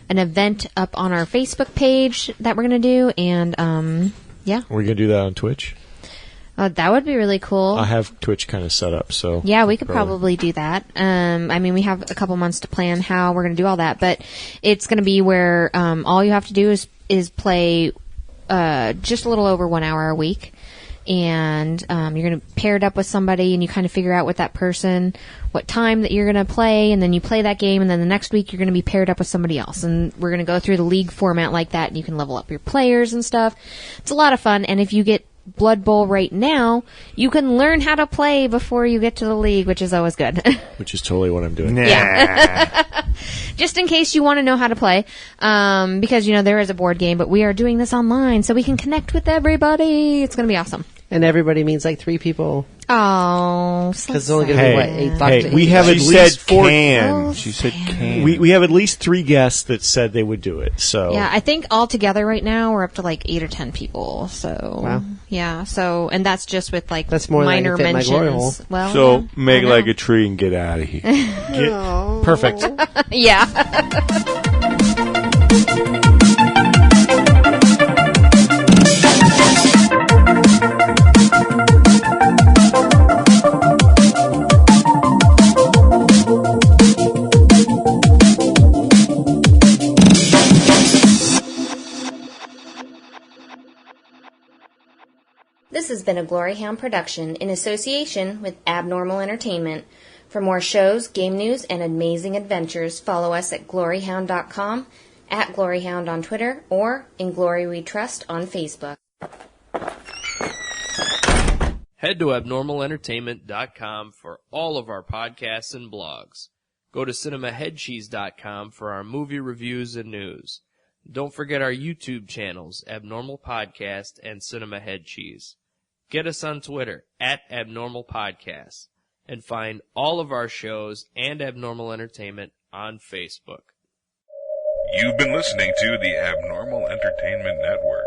an event up on our Facebook page that we're going to do. And yeah. we're going to do that on Twitch. That would be really cool. I have Twitch kind of set up, so Yeah, we could probably do that. I mean, we have a couple months to plan how we're going to do all that, but it's going to be where all you have to do is play just a little over 1 hour a week, and you're going to pair it up with somebody, and you kind of figure out with that person what time that you're going to play, and then you play that game, and then the next week you're going to be paired up with somebody else, and we're going to go through the league format like that, and you can level up your players and stuff. It's a lot of fun, and if you get Blood Bowl right now, you can learn how to play before you get to the league, which is always good. which is totally what I'm doing. Yeah. Just in case you want to know how to play, because, there is a board game, but we are doing this online, so we can connect with everybody. It's going to be awesome. And everybody means like 3 people. Oh, so Because it's only going to be, what, 8 bucks? Hey, we have at she least said 4. can. Oh, She said sad. can. We have at least 3 guests that said they would do it. So Yeah, I think all together right now we're up to like 8 or 10 people. So Wow. yeah, and that's just with like That's more than I minor can fit in my glory mentions. hole. Well, so yeah, make I know. like a tree and get out of here. perfect. Yeah. This has been a GloryHoundd production in association with Abnormal Entertainment. For more shows, game news, and amazing adventures, follow us at GloryHoundd.com, at GloryHoundd on Twitter, or In Glory We Trust on Facebook. Head to abnormalentertainment.com for all of our podcasts and blogs. Go to cinemaheadcheese.com for our movie reviews and news. Don't forget our YouTube channels, Abnormal Podcast and Cinema Head Cheese. Get us on Twitter, at Abnormal Podcast, and find all of our shows and Abnormal Entertainment on Facebook. You've been listening to the Abnormal Entertainment Network.